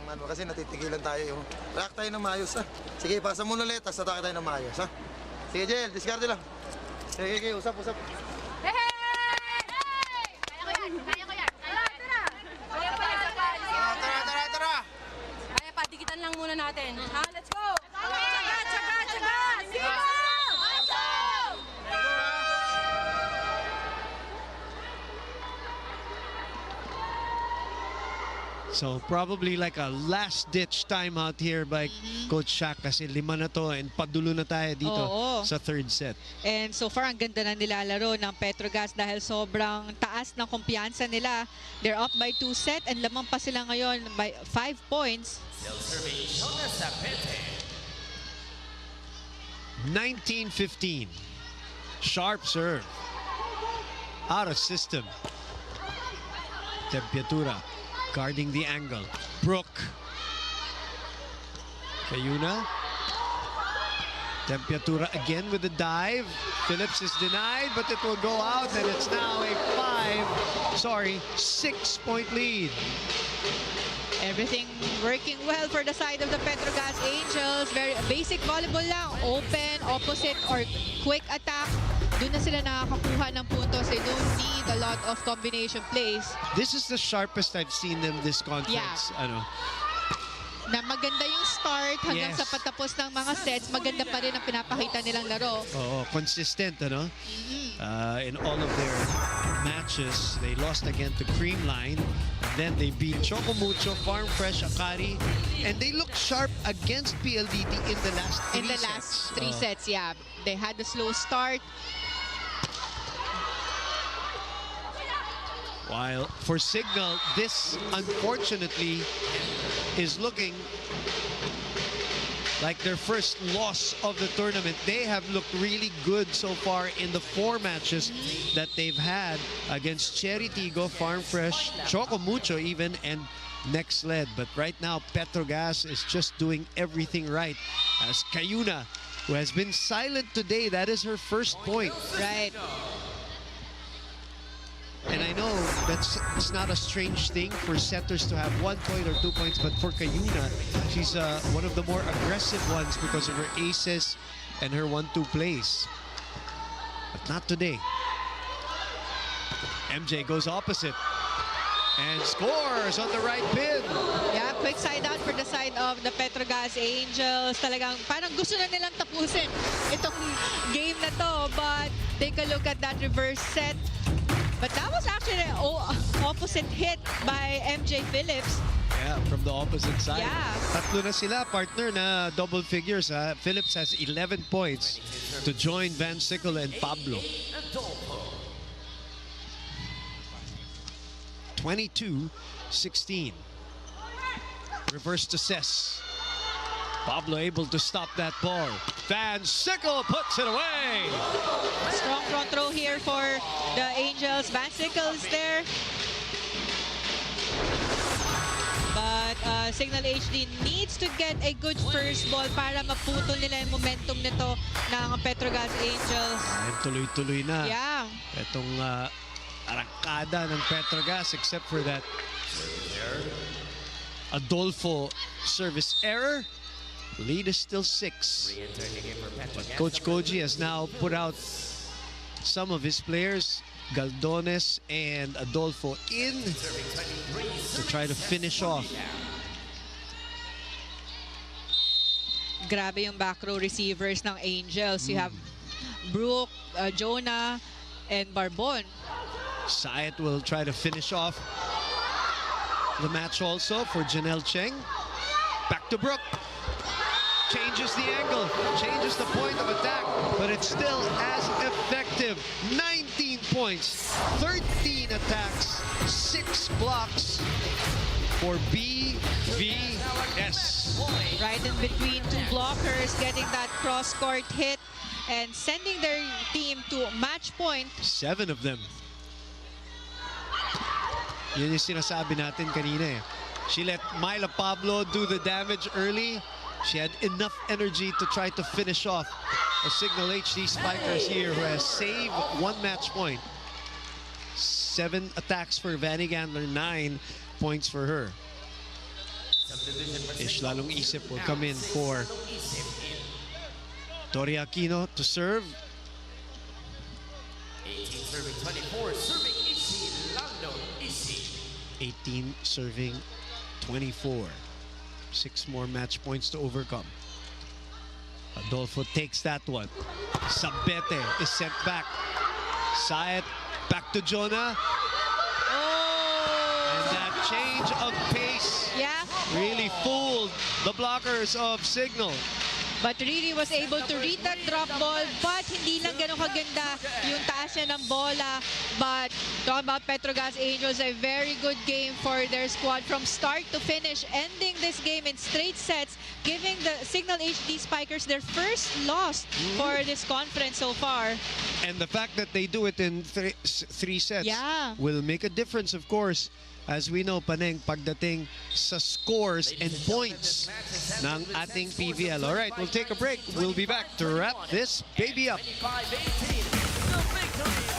Ano, kasi natitigilan tayo. React tayo ng maayos, ha? Sige, pasa muna ulit, tapos atake tayo ng maayos, ha? Sige, Jel, discard lang. Sige, usap. Hey! Kaya ko yan. Tara! Kaya pa, dikitan lang muna natin. Ha, let's go! Tsaga! Sige! So probably like a last-ditch timeout here by Coach Shaq kasi 5 na to and padulo na tayo dito sa third set. And so far, ang ganda na nilalaro ng Petro Gazz dahil sobrang taas ng kumpiyansa nila. They're up by 2 set and lamang pa sila ngayon by 5 points. 19-15. Sharp serve. Out of system. Temperatura. Guarding the angle. Brooke. Cayuna. Temperatura again with the dive. Phillips is denied, but it will go out, and it's now a 6-point lead. Everything working well for the side of the Petro Gazz Angels. Very basic volleyball lang. Open, opposite, or quick attack. Doon na sila nakakakuha ng puntos. They don't need a lot of combination plays. This is the sharpest I've seen them this conference. Yeah. Na maganda yung start hanggang Yes. sa patapos ng mga sets, maganda pa rin ang pinapakita nilang laro. Oh, consistent, in all of their matches. They lost again to Creamline. Then they beat Choco Mucho, Farm Fresh, Akari, and they looked sharp against PLDT in the last three sets, yeah. They had a slow start. While for Cignal, this unfortunately is looking like their first loss of the tournament. They have looked really good so far in the 4 matches that they've had against Cherry Tigo, Farm Fresh, Choco Mucho even, and Next Led. But right now, Petro Gazz is just doing everything right. As Kayuna, who has been silent today, that is her first point. Right. And I know it's not a strange thing for setters to have 1 point or 2 points, but for Kayuna, she's one of the more aggressive ones because of her aces and her 1-2 plays. But not today. MJ goes opposite and scores on the right pin. Yeah, quick side out for the side of the Petro Gazz Angels. Talagang parang gusto na nilang tapusin itong game na to. But take a look at that reverse set. But that was actually an opposite hit by MJ Phillips. Yeah, from the opposite side. Yeah. Tatlo na sila, partner, na double figures. Phillips has 11 points to join Van Sickle and Pablo. 22-16. Reverse to Cess. Pablo able to stop that ball. Van Sickle puts it away. Strong front row here for the Angels. Van Sickle is there. But Cignal HD needs to get a good first ball para maputol nila yung momentum nito ng Petro Gazz Angels. And tuloy-tuloy na. Yeah. Itong arangkada ng Petro Gazz, except for that Adolfo service error. Lead is still 6. But Coach Koji has now put out some of his players, Galdones and Adolfo, in to try to finish off. Grabe yung back row receivers ng Angels. You have Brooke, Jonah, and Barbon. Sayat will try to finish off the match also for Janelle Cheng. Back to Brooke. Changes the angle, changes the point of attack, but it's still as effective. 19 points, 13 attacks, 6 blocks for BVS. Right in between 2 blockers, getting that cross-court hit and sending their team to match point. 7 of them. Yun yung sinasabi natin kanina eh. She let Myla Pablo do the damage early. She had enough energy to try to finish off a Cignal HD Spikers here who has saved 1 match point. 7 attacks for Vanny Gandler, 9 points for her. Ish Lalong Isip will come in for Tori Aquino to serve. 18 serving 24, serving Isi, Lando Isi. 18 serving 24. 6 more match points to overcome. Adolfo takes that one. Sabete is sent back. Sayat back to Jonah. And that change of pace really fooled the blockers of Cignal. But really was able to read that drop ball, but hindi lang ganun kaganda yung taas niya ng bola. But talking about Petro Gazz Angels, a very good game for their squad from start to finish, ending this game in straight sets, giving the Cignal HD Spikers their first loss for this conference so far. And the fact that they do it in 3 sets will make a difference, of course. as we know, Paneng, pagdating sa scores and points ng ating PVL. All right, we'll take a break. We'll be back to wrap this baby up. 25-18, the victory.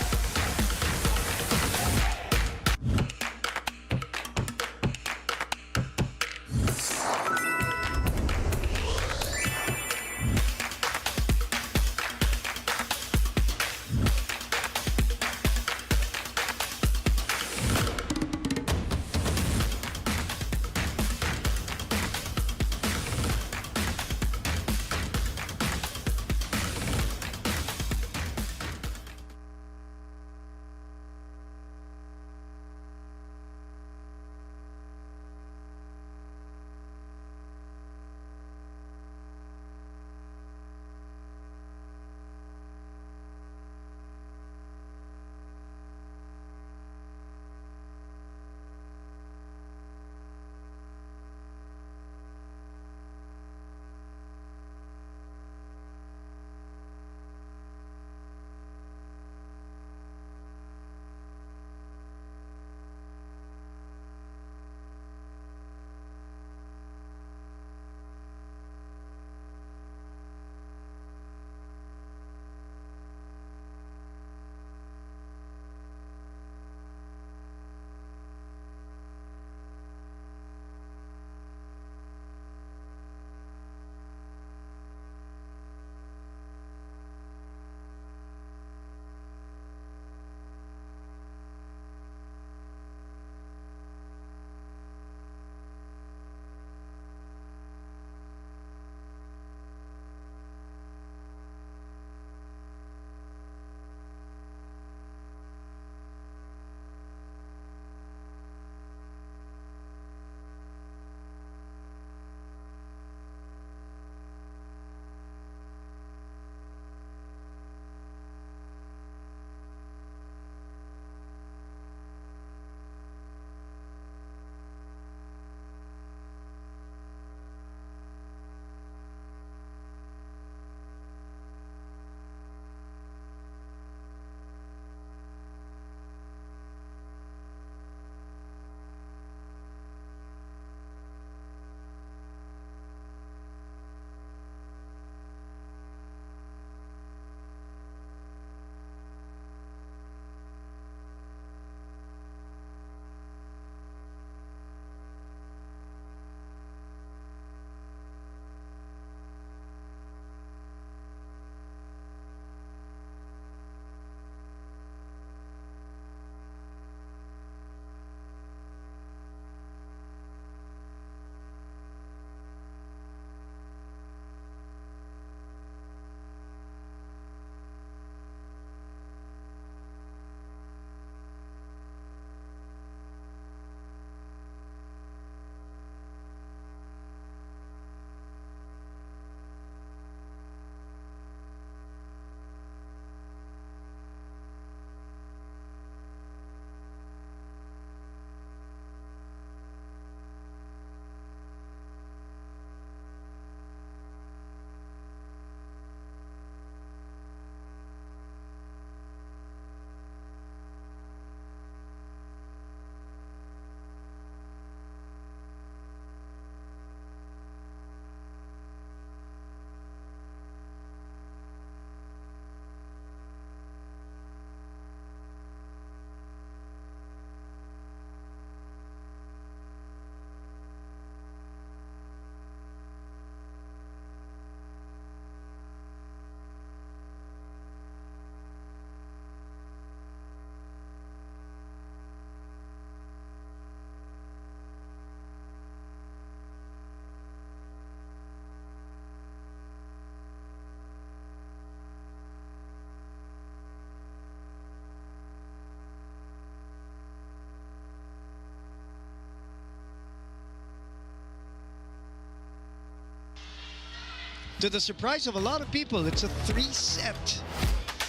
To the surprise of a lot of people, it's a 3-set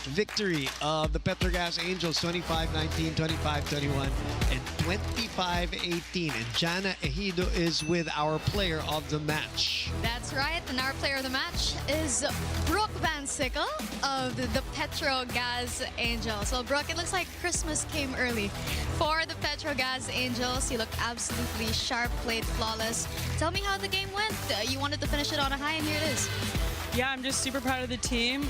victory of the Petro Gazz Angels 25-19, 25-21, and 25-18. And Jana Ejido is with our player of the match. That's right, and our player of the match is Brooke Van Sickle of the Petro Gazz Angels. Well, Brooke, it looks like Christmas came early for the Petro Gazz Angels. You look absolutely sharp, played flawless. Tell me how the game went. You wanted to finish it on a high, and here it is. Yeah, I'm just super proud of the team.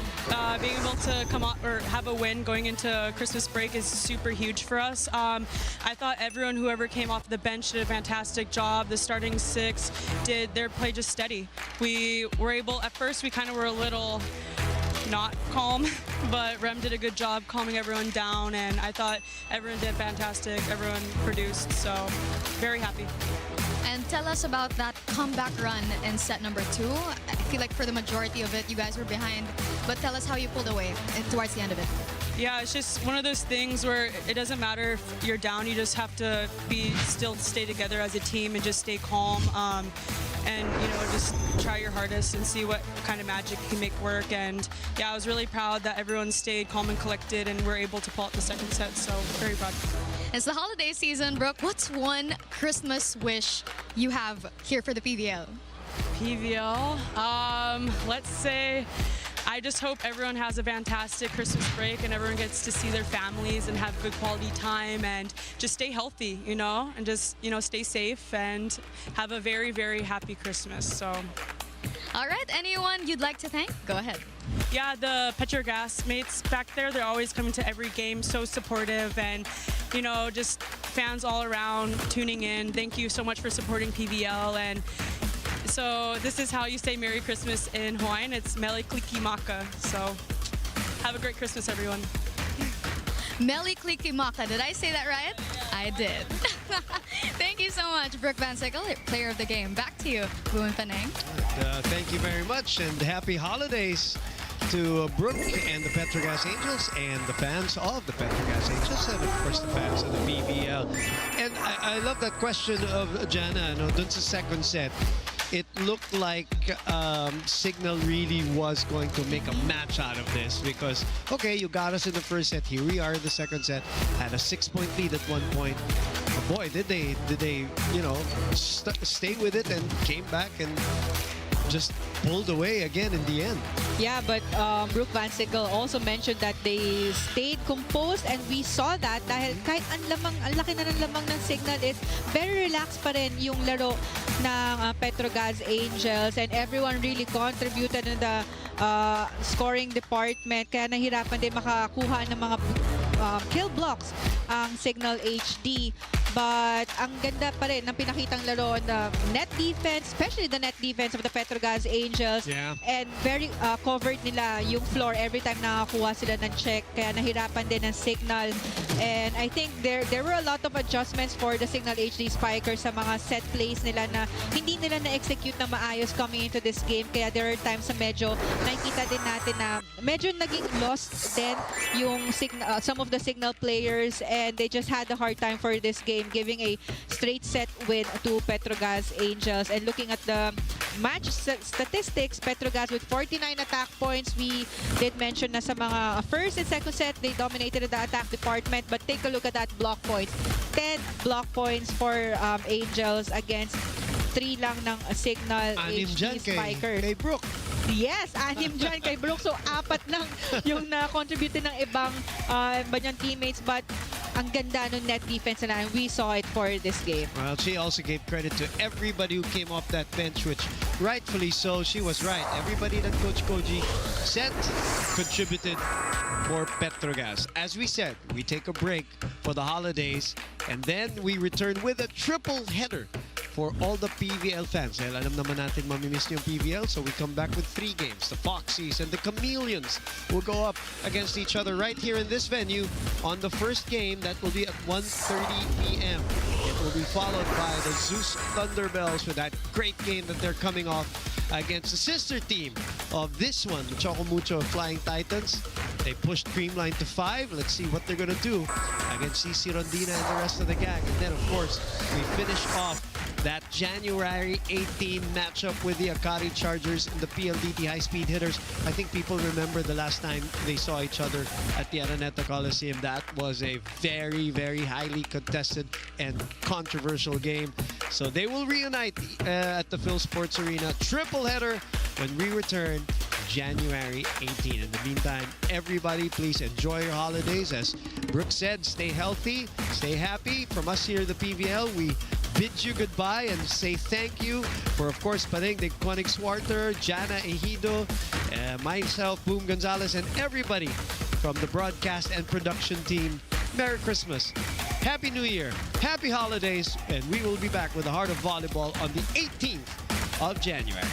Being able to come out or have a win going into Christmas break is super huge for us. I thought everyone, whoever came off the bench, did a fantastic job. The starting six did their play just steady. We were able, at first, we kind of were a little not calm, but Rem did a good job calming everyone down, and I thought everyone did fantastic. Everyone produced, so very happy. And tell us about that comeback run in set number 2. I feel like for the majority of it, you guys were behind, but tell us how you pulled away towards the end of it. Yeah, it's just one of those things where it doesn't matter if you're down, you just have to still stay together as a team and just stay calm. And just try your hardest and see what kind of magic you can make work. And yeah, I was really proud that everyone stayed calm and collected and were able to pull out the second set, so very proud. It's the holiday season, Brooke. What's one Christmas wish you have here for the PVL? PVL, let's say, I just hope everyone has a fantastic Christmas break and everyone gets to see their families and have good quality time and just stay healthy, and just, stay safe and have a very, very happy Christmas. So, all right, anyone you'd like to thank? Go ahead. Yeah, the Petro Gazz mates back there, they're always coming to every game, so supportive, and, just fans all around tuning in. Thank you so much for supporting PVL. And so this is how you say Merry Christmas in Hawaiian. It's Mele Klikimaka. So have a great Christmas, everyone. Mele Klikimaka. Did I say that right? I did. Thank you so much, Brooke Van Sickle, player of the game. Back to you, Boone Panang. Thank you very much, and happy holidays to Brooke and the Petro Gazz Angels and the fans of the Petro Gazz Angels, and of course the fans of the PVL. And I love that question of Jana, dun sa second set. It looked like Cignal really was going to make a match out of this because, okay, you got us in the first set. Here we are in the second set. Had a 6-point lead at one point. But boy, did they stay with it and came back and just pulled away again in the end. Yeah, but Brooke Van Sickle also mentioned that they stayed composed, and we saw that dahil kahit ang laki na ng lamang ng Cignal, is very relaxed pa rin yung laro ng Petro Gazz Angels, and everyone really contributed in the scoring department, kaya nahirapan din makakuha ng mga kill blocks ang Cignal HD. But ang ganda pa rin ng pinakitang laro on the net defense, especially the net defense of the Petro Gazz Angels. Yeah. And very covered nila yung floor every time nakakuha sila ng check. Kaya nahirapan din ng Cignal. And I think there were a lot of adjustments for the Cignal HD Spikers sa mga set plays nila na hindi nila na-execute na maayos coming into this game. Kaya there are times na medyo nakikita din natin na medyo naging lost din yung some of the Cignal players, and they just had a hard time for this game, giving a straight set win to Petro Gazz Angels. And looking at the match statistics, Petro Gazz with 49 attack points. We did mention na sa mga first and second set, they dominated the attack department, but take a look at that block points. 10 block points for Angels against 3 lang ng Cignal HD Spikers. Kay Brooke. Yes, 6 dyan kay Brooke. So 4 lang yung na-contribute ng ibang banyang teammates, but ang ganda ng net defense na we saw it for this game. Well, she also gave credit to everybody who came off that bench, which rightfully so, she was right. Everybody that Coach Koji sent contributed for Petro Gazz. As we said, we take a break for the holidays, and then we return with a triple header for all the PVL fans. Dahil alam naman natin mamimiss niyo yung PVL, so we come back with 3 games. The Foxies and the Chameleons will go up against each other right here in this venue on the first game. That will be at 1:30 p.m. It will be followed by the Zeus Thunderbells with that great game that they're coming off against the sister team of this one, the Choco Mucho Flying Titans. They pushed Creamline to 5. Let's see what they're going to do against CC Rondina and the rest of the gang. And then, of course, we finish off that January 18 matchup with the Akari Chargers and the PLDT high-speed hitters. I think people remember the last time they saw each other at the Araneta Coliseum. That was a very, very highly contested and controversial game. So they will reunite at the Phil Sports Arena. Triple header when we return January 18. In the meantime, everybody, please enjoy your holidays. As Brooke said, stay healthy, stay happy. From us here at the PVL, we bid you goodbye and say thank you for, of course, Padeng de Koenig Swarter, Jana Ejido, myself, Boom Gonzalez, and everybody from the broadcast and production team. Merry Christmas, Happy New Year, Happy Holidays, and we will be back with the Heart of Volleyball on the 18th of January.